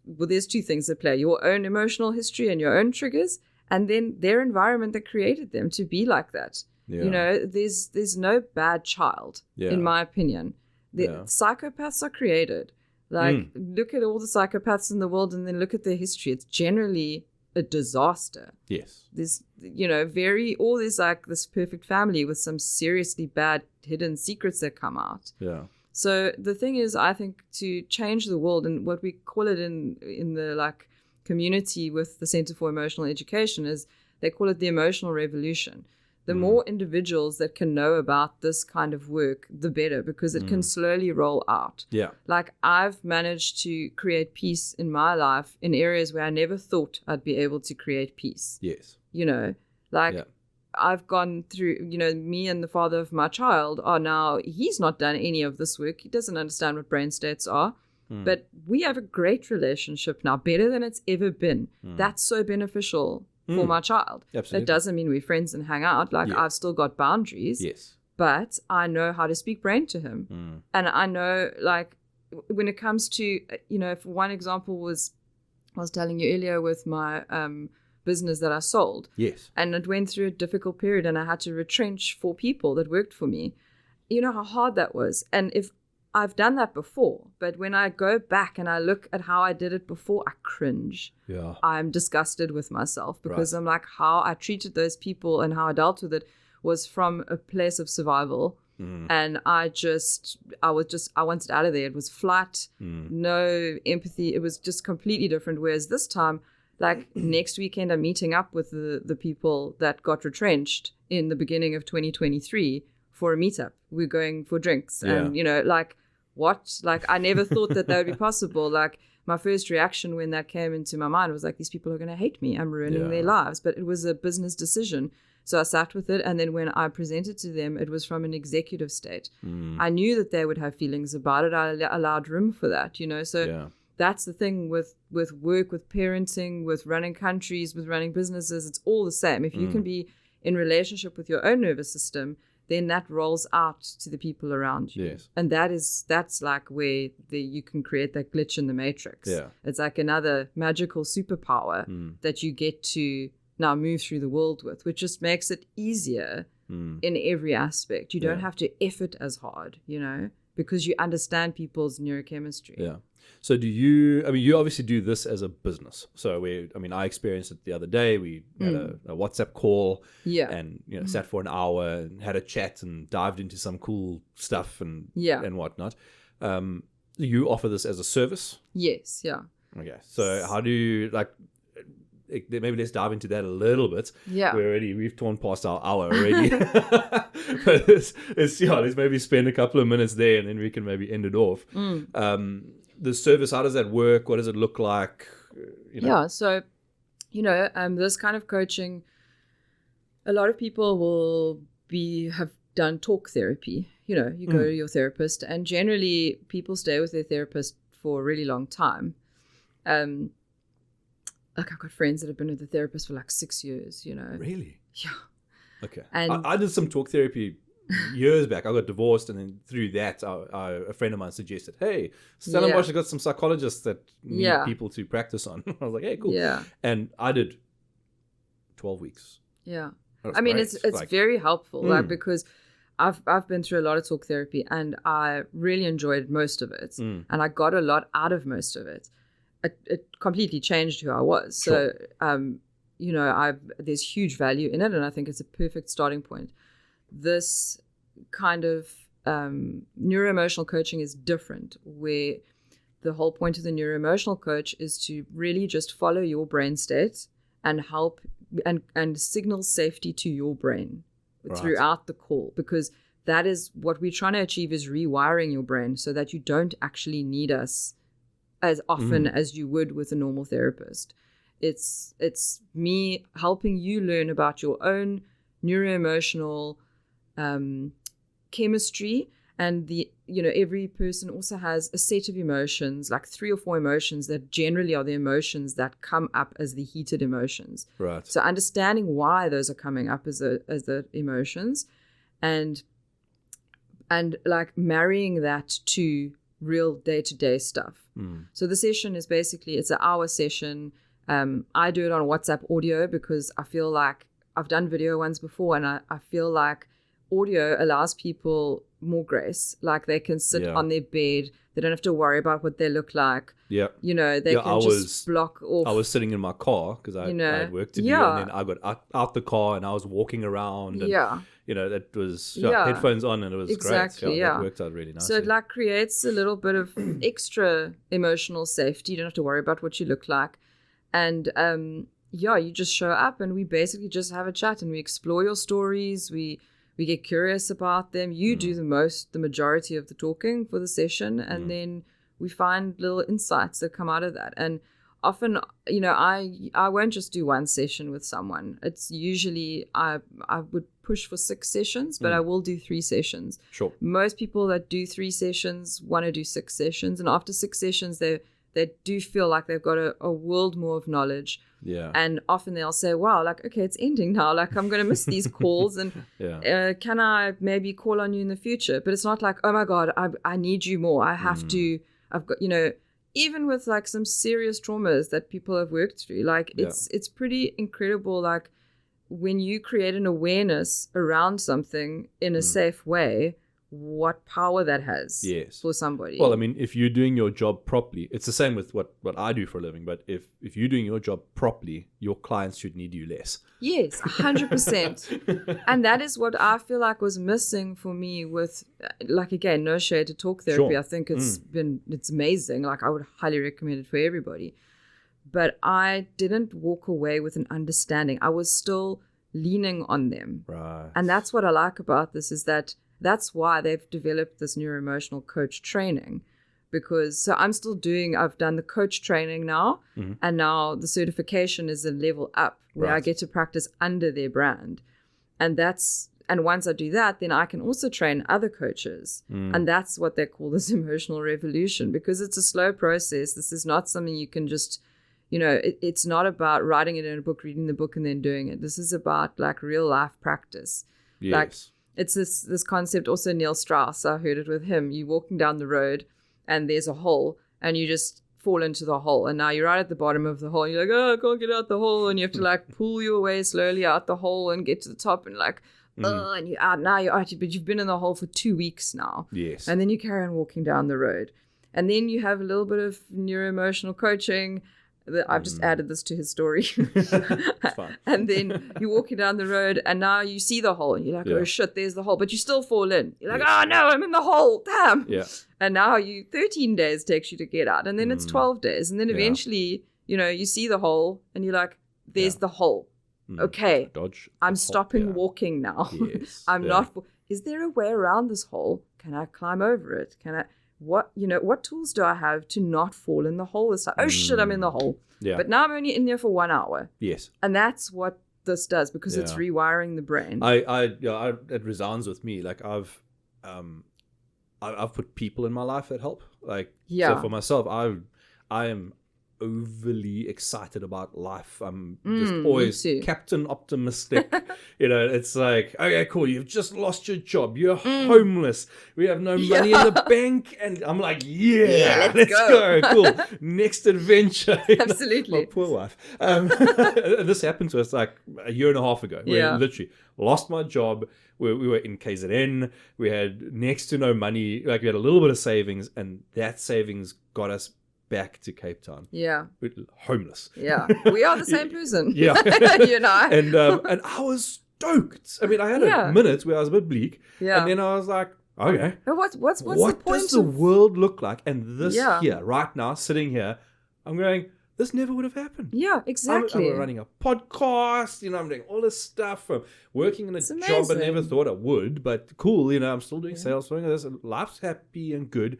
well, there's 2 things at play. Your own emotional history and your own triggers, and then their environment that created them to be like that. There's no bad child, in my opinion. Psychopaths are created. Look at all the psychopaths in the world and then look at their history. It's generally a disaster. Yes. There's, there's like this perfect family with some seriously bad hidden secrets that come out. Yeah. So the thing is, I think to change the world, and what we call it in the community with the Center for Emotional Education, is they call it the emotional revolution. The more individuals that can know about this kind of work, the better, because it can slowly roll out. Yeah. I've managed to create peace in my life in areas where I never thought I'd be able to create peace. Yes. I've gone through, me and the father of my child are now, he's not done any of this work. He doesn't understand what brain states are. But we have a great relationship now, better than it's ever been. That's so beneficial for my child. Absolutely. That doesn't mean we're friends and hang out. I've still got boundaries. Yes. But I know how to speak brain to him. And I know, when it comes to, if one example was, I was telling you earlier with my business that I sold. Yes. And it went through a difficult period and I had to retrench 4 people that worked for me. You know how hard that was. And if I've done that before, but when I go back and I look at how I did it before, I cringe. Yeah. I'm disgusted with myself because I'm like, how I treated those people and how I dealt with it was from a place of survival. And I wanted out of there. It was flat, no empathy. It was just completely different. Whereas this time, next weekend, I'm meeting up with the people that got retrenched in the beginning of 2023 for a meetup. We're going for drinks. And, what? I never thought that would be possible. My first reaction when that came into my mind was these people are going to hate me. I'm ruining their lives. But it was a business decision. So I sat with it. And then when I presented to them, it was from an executive state. I knew that they would have feelings about it. I allowed room for that, So that's the thing with work, with parenting, with running countries, with running businesses. It's all the same. If you can be in relationship with your own nervous system, then that rolls out to the people around you. Yes. And that's where you can create that glitch in the matrix. Yeah. It's another magical superpower that you get to now move through the world with, which just makes it easier in every aspect. You don't have to effort as hard, because you understand people's neurochemistry. Yeah. So you obviously do this as a business. So I experienced it the other day. We had a WhatsApp call and, sat for an hour and had a chat and dived into some cool stuff and whatnot. You offer this as a service? Yes, yeah. Okay. So how do you, maybe let's dive into that a little bit. Yeah. We've torn past our hour already. But let's maybe spend a couple of minutes there and then we can maybe end it off. The service, how does that work? What does it look like? Yeah, so, this kind of coaching, a lot of people have done talk therapy. You go to your therapist, and generally people stay with their therapist for a really long time. I've got friends that have been with the therapist for 6 years, Really? Yeah. Okay. And I did some talk therapy years back. I got divorced, and then through that, a friend of mine suggested, hey, Stellenbosch has got some psychologists that need people to practice on. I was like, hey, cool. Yeah. And I did 12 weeks. Yeah. Great. It's very helpful, because I've been through a lot of talk therapy, and I really enjoyed most of it, and I got a lot out of most of it. It completely changed who I was. Sure. So, there's huge value in it, and I think it's a perfect starting point. This kind of neuro emotional coaching is different, where the whole point of the neuro emotional coach is to really just follow your brain state and help and signal safety to your brain throughout the call, because that is what we're trying to achieve, is rewiring your brain so that you don't actually need us as often as you would with a normal therapist. It's me helping you learn about your own neuroemotional chemistry, and every person also has a set of emotions, 3 or 4 emotions that generally are the emotions that come up as the heated emotions. Right. So understanding why those are coming up as the emotions, and marrying that to real day-to-day stuff. So the session is basically, it's an hour session. I do it on WhatsApp audio because I feel like I've done video ones before, and I feel like audio allows people more grace. They can sit on their bed. They don't have to worry about what they look like. Yeah. They can just block off. I was sitting in my car because I had work to do, and then I got out the car and I was walking around. And, that was headphones on, and it was exactly, great. That worked out really nicely. So it creates a little bit of extra emotional safety. You don't have to worry about what you look like. And you just show up, and we basically just have a chat, and we explore your stories. We get curious about them. You do the majority of the talking for the session, and then we find little insights that come out of that. And often, I won't just do one session with someone. It's usually I would push for 6 sessions, but I will do 3 sessions. Sure. Most people that do 3 sessions want to do 6 sessions, and after 6 sessions, they do feel like they've got a world more of knowledge. Yeah. And often they'll say, wow, okay, it's ending now. I'm going to miss these calls, and can I maybe call on you in the future? But it's not like, oh my God, I need you more. I have to, I've got, even with some serious traumas that people have worked through, it's pretty incredible. When you create an awareness around something in a safe way, what power that has for somebody. Well, if you're doing your job properly, it's the same with what I do for a living, but if you're doing your job properly, your clients should need you less. Yes, 100%. And that is what I feel like was missing for me with, again, no shade to talk therapy. Sure. I think it's amazing. I would highly recommend it for everybody. But I didn't walk away with an understanding. I was still leaning on them. Right. And that's what I like about this, is that's why they've developed this neuro emotional coach training, because I've done the coach training now, and now the certification is a level up where I get to practice under their brand. And once I do that, then I can also train other coaches. And that's what they call this emotional revolution, because it's a slow process. This is not something you can just, it's not about writing it in a book, reading the book, and then doing it. This is about real life practice. Yes. It's this concept, also Neil Strauss, I heard it with him. You're walking down the road and there's a hole, and you just fall into the hole. And now you're right at the bottom of the hole. And you're like, oh, I can't get out the hole. And you have to pull your way slowly out the hole and get to the top, and and you're out. Now you're out, but you've been in the hole for 2 weeks now. Yes. And then you carry on walking down the road. And then you have a little bit of neuro emotional coaching. I've just added this to his story. And then you're walking down the road and now you see the hole and you're like, oh shit, there's the hole. But you still fall in. You're like, oh no, I'm in the hole. Damn. Yeah. And now 13 days takes you to get out. And then it's 12 days. And then eventually, you see the hole and you're like, there's the hole. Okay. I'm stopping walking now. Yes. I'm not. Is there a way around this hole? Can I climb over it? What tools do I have to not fall in the hole this time? Oh shit, I'm in the hole. Yeah. But now I'm only in there for 1 hour. Yes. And that's what this does because it's rewiring the brain. It resounds with me. Like I've put people in my life that help. Like so for myself, I am overly excited about life. I'm just always Captain Optimistic. It's like, okay, cool, you've just lost your job, you're homeless, we have no money in the bank, and I'm like, let's go. Cool, next adventure. Absolutely. My poor wife. This happened to us like a year and a half ago. We literally lost my job. We were in KZN. We had next to no money. Like we had a little bit of savings, and that savings got us back to Cape Town. Yeah. We're homeless. Yeah. We are the same person. Yeah. You and I. And I was stoked. I mean, I had a minute where I was a bit bleak. Yeah. And then I was like, okay. What's the point? What does the world look like? And this here, right now, sitting here, I'm going, this never would have happened. Yeah, exactly. I'm running a podcast, I'm doing all this stuff. I'm working in a job I never thought I would, but cool, I'm still doing sales, doing this. Life's happy and good.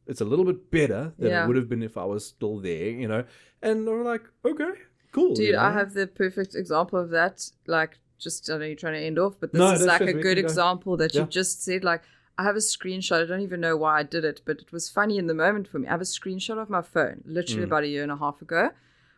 It's a little bit better than it would have been if I was still there, And I'm like, okay, cool. Dude, I have the perfect example of that. Like, just, I know you're trying to end off, but this is like a good example that you just said. Like, I have a screenshot. I don't even know why I did it, but it was funny in the moment for me. I have a screenshot of my phone, literally about a year and a half ago,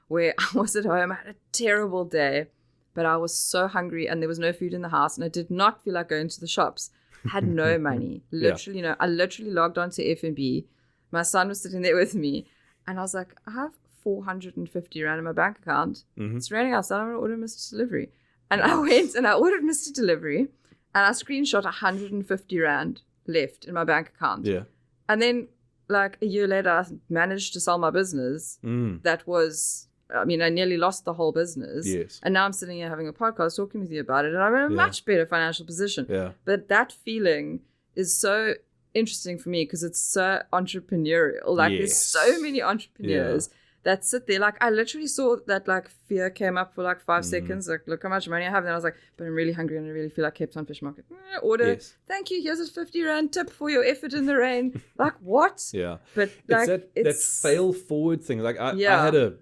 where I was at home. I had a terrible day, but I was so hungry and there was no food in the house and I did not feel like going to the shops. I had no money. Literally, I literally logged on to F&B. My son was sitting there with me and I was like, I have 450 Rand in my bank account. It's raining outside. I'm going to order Mr. Delivery. And I went and I ordered Mr. Delivery and I screenshot 150 Rand left in my bank account. Yeah. And then like a year later, I managed to sell my business. That was, I nearly lost the whole business. Yes. And now I'm sitting here having a podcast talking with you about it and I'm in a much better financial position. Yeah. But that feeling is so interesting for me because it's so entrepreneurial. Like there's so many entrepreneurs that sit there. Like I literally saw that like fear came up for like 5 seconds. Like, look how much money I have. And then I was like, but I'm really hungry and I really feel like Cape Town Fish Market. Order. Thank you. Here's a 50 Rand tip for your effort in the rain. Like what? Yeah. But like that fail forward thing. Like I had a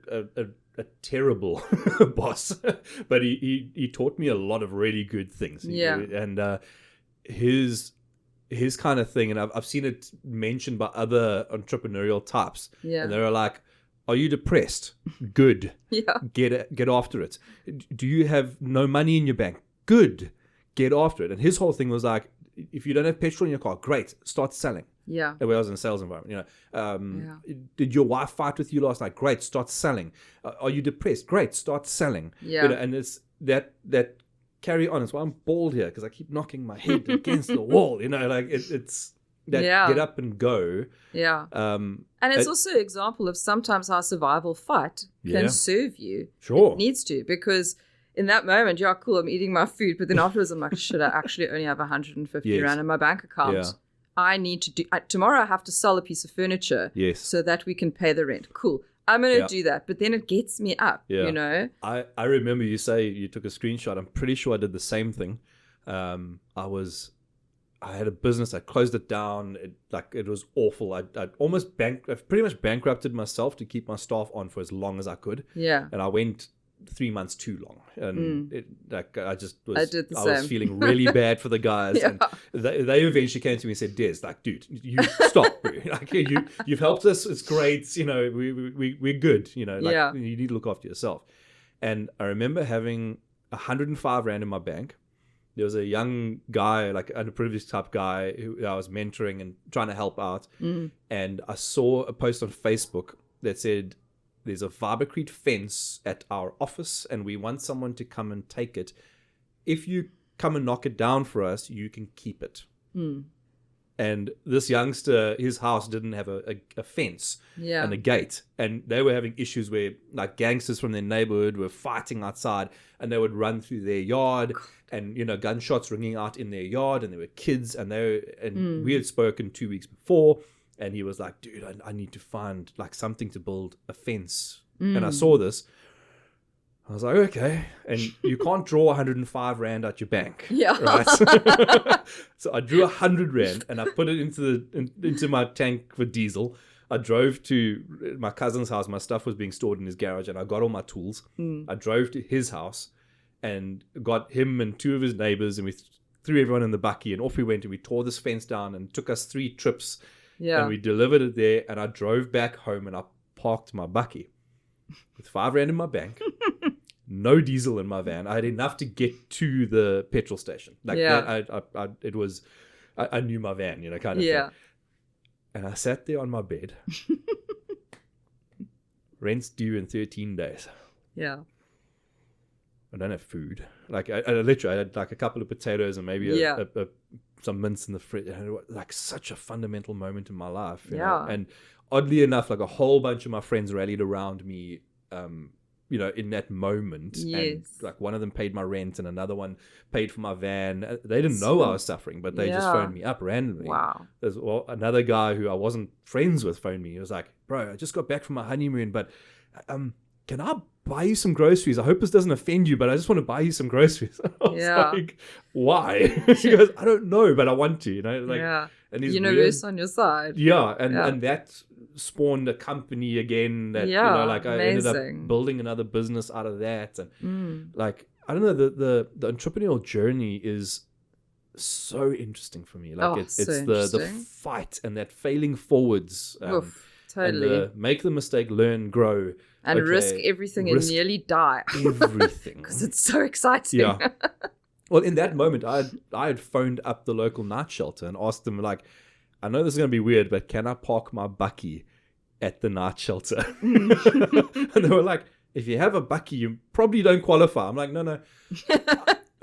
terrible boss, but he taught me a lot of really good things. And his kind of thing, and I've seen it mentioned by other entrepreneurial types. Yeah. And they're like, are you depressed? Good. Get after it. Do you have no money in your bank? Good. Get after it. And his whole thing was like, if you don't have petrol in your car, great. Start selling. Yeah. Where I was in a sales environment, Did your wife fight with you last night? Great. Start selling. Are you depressed? Great. Start selling. Yeah. And it's that carry on. It's why I'm bald here, because I keep knocking my head against the wall. Like it's that get up and go. Yeah. And it's also an example of sometimes how survival fight can serve you. Sure. It needs to, because in that moment, cool, I'm eating my food, but then afterwards I'm like, should I actually only have 150 Rand in my bank account? Yeah. I need to do, tomorrow I have to sell a piece of furniture so that we can pay the rent. Cool. I'm going to do that. But then it gets me up, I remember you say you took a screenshot. I'm pretty sure I did the same thing. I had a business. I closed it down. It was awful. I pretty much bankrupted myself to keep my staff on for as long as I could. Yeah. And I went 3 months too long. And I was same. feeling really bad for the guys. And they eventually came to me and said, Des, like, dude, you stop. Like, you've helped us. It's great. We're good. You need to look after yourself. And I remember having 105 Rand in my bank. There was a young guy, like an underprivileged type guy, who I was mentoring and trying to help out. And I saw a post on Facebook that said, there's a Vibacrete fence at our office and we want someone to come and take it. If you come and knock it down for us, you can keep it. And And this youngster, his house didn't have a fence and a gate. And they were having issues where like gangsters from their neighborhood were fighting outside, and they would run through their yard and, you know, gunshots ringing out in their yard, and there were kids, and we had spoken 2 weeks before, and he was like, dude, I need to find like something to build a fence. And I saw this. I was like, okay, and you can't draw 105 Rand out your bank, right? So I drew 100 Rand and I put it into my tank for diesel. I drove to my cousin's house. My stuff was being stored in his garage, and I got all my tools. I drove to his house and got him and 2 of his neighbors, and we threw everyone in the bakkie, and off we went, and we tore this fence down, and it took us 3 trips, and we delivered it there, and I drove back home, and I parked my bakkie with 5 Rand in my bank. No diesel in my van. I had enough to get to the petrol station. Like that, I knew my van, you know, kind of thing. And I sat there on my bed. Rent's due in 13 days. Yeah. I don't have food. Like I literally, I had like a couple of potatoes and maybe some mince in the fridge. Like such a fundamental moment in my life. You know? And oddly enough, like a whole bunch of my friends rallied around me. You know, in that moment, and like one of them paid my rent and another one paid for my van. They didn't know I was suffering, but they just phoned me up randomly. Wow. There's another guy who I wasn't friends with phoned me. He was like, bro, I just got back from my honeymoon, but can I buy you some groceries? I hope this doesn't offend you, but I just want to buy you some groceries. I was like, why? He goes, I don't know, but I want to, you know, like, and he's universe on your side. And that spawned a company again that, you know, like I ended up building another business out of that. And like, I don't know, the entrepreneurial journey is so interesting for me. Like it's the fight and that failing forwards. Totally. And make the mistake, learn, grow. And risk everything and nearly die. Everything. Because it's so exciting. Yeah. Well, in that moment, I had phoned up the local night shelter and asked them, like, I know this is going to be weird, but can I park my bakkie at the night shelter? And they were like, if you have a bakkie, you probably don't qualify. I'm like, no.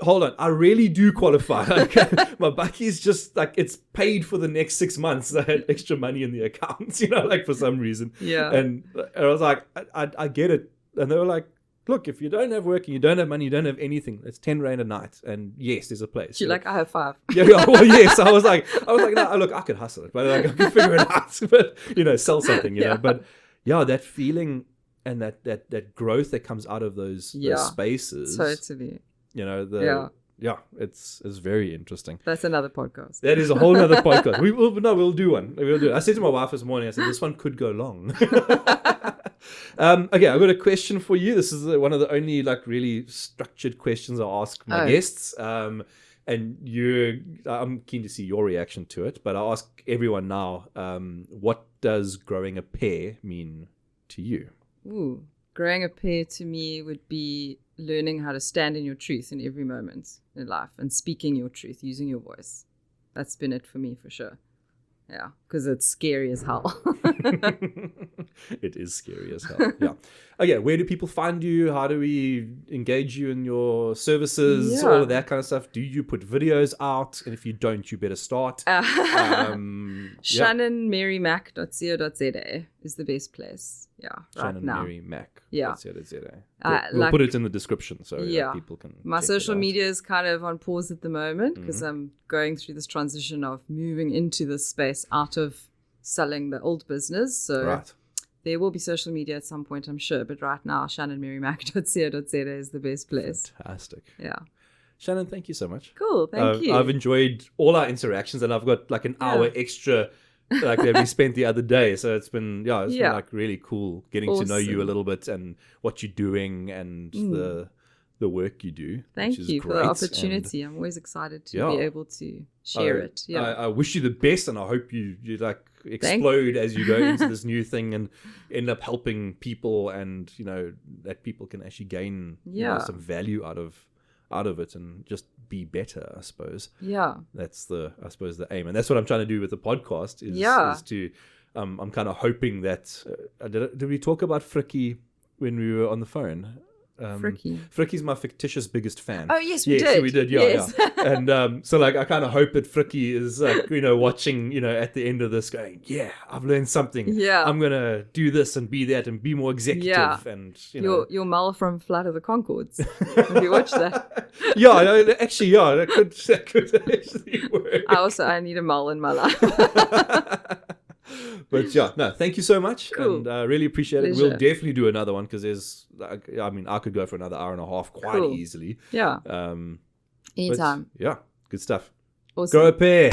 Hold on, I really do qualify. Like, my bakkie is just like, it's paid for the next 6 months. I had extra money in the account, you know, like for some reason. Yeah. And I was like, I get it. And they were like, look, if you don't have work and you don't have money, you don't have anything, it's 10 Rand a night. And yes, there's a place. You're like, I have 5. Yeah, well, yes. I was like, no, look, I could hustle it, but like, I could figure it out. But, you know, sell something, you know. But yeah, that feeling and that growth that comes out of those spaces. Totally. You know, it's very interesting. That's another podcast. That is a whole other podcast. We'll do one. I said to my wife this morning, I said, this one could go long. Okay, I've got a question for you. This is one of the only like really structured questions I ask my guests. And I'm keen to see your reaction to it, but I'll ask everyone now, what does growing a pair mean to you? Ooh, growing a pair to me would be learning how to stand in your truth in every moment in life and speaking your truth, using your voice. That's been it for me for sure. Yeah, because it's scary as hell. It is scary as hell. Yeah. Okay, where do people find you? How do we engage you in your services? All of that kind of stuff. Do you put videos out? And if you don't, you better start. ShannonMaryMac.co.za is the best place. Yeah, right now. ShannonMaryMac.co.za. We'll put it in the description so people can. My social media is kind of on pause at the moment because I'm going through this transition of moving into this space out of selling the old business. So there will be social media at some point, I'm sure. But right now, ShannonMaryMac.co.za is the best place. Fantastic. Yeah. Shannon, thank you so much. Cool. Thank you. I've enjoyed all our interactions, and I've got like an hour extra like that we spent the other day. So it's been been like really cool getting to know you a little bit and what you're doing and the work you do. Thank you for the opportunity. I'm always excited to be able to share it. Yeah. I wish you the best, and I hope you like explode as you go into this new thing and end up helping people, and you know that people can actually gain some value out of it and just be better, I suppose. Yeah. That's the aim. And that's what I'm trying to do with the podcast is to, I'm kind of hoping that, did we talk about Frikkie when we were on the phone? Fricky's my fictitious biggest fan. Oh, yes, we did. Yeah. And so like I kind of hope that Fricky is watching, at the end of this going, yeah, I've learned something. Yeah. I'm going to do this and be that and be more executive. Yeah. And, Your Mel from Flight of the Conchords. Have you watched that? Yeah, that could actually work. I need a Mel in my life. But yeah, no, thank you so much. Cool. And I really appreciate Pleasure. it. We'll definitely do another one because I could go for another hour and a half quite easily. Yeah. Anytime. Yeah, good stuff. Awesome. Go a pair.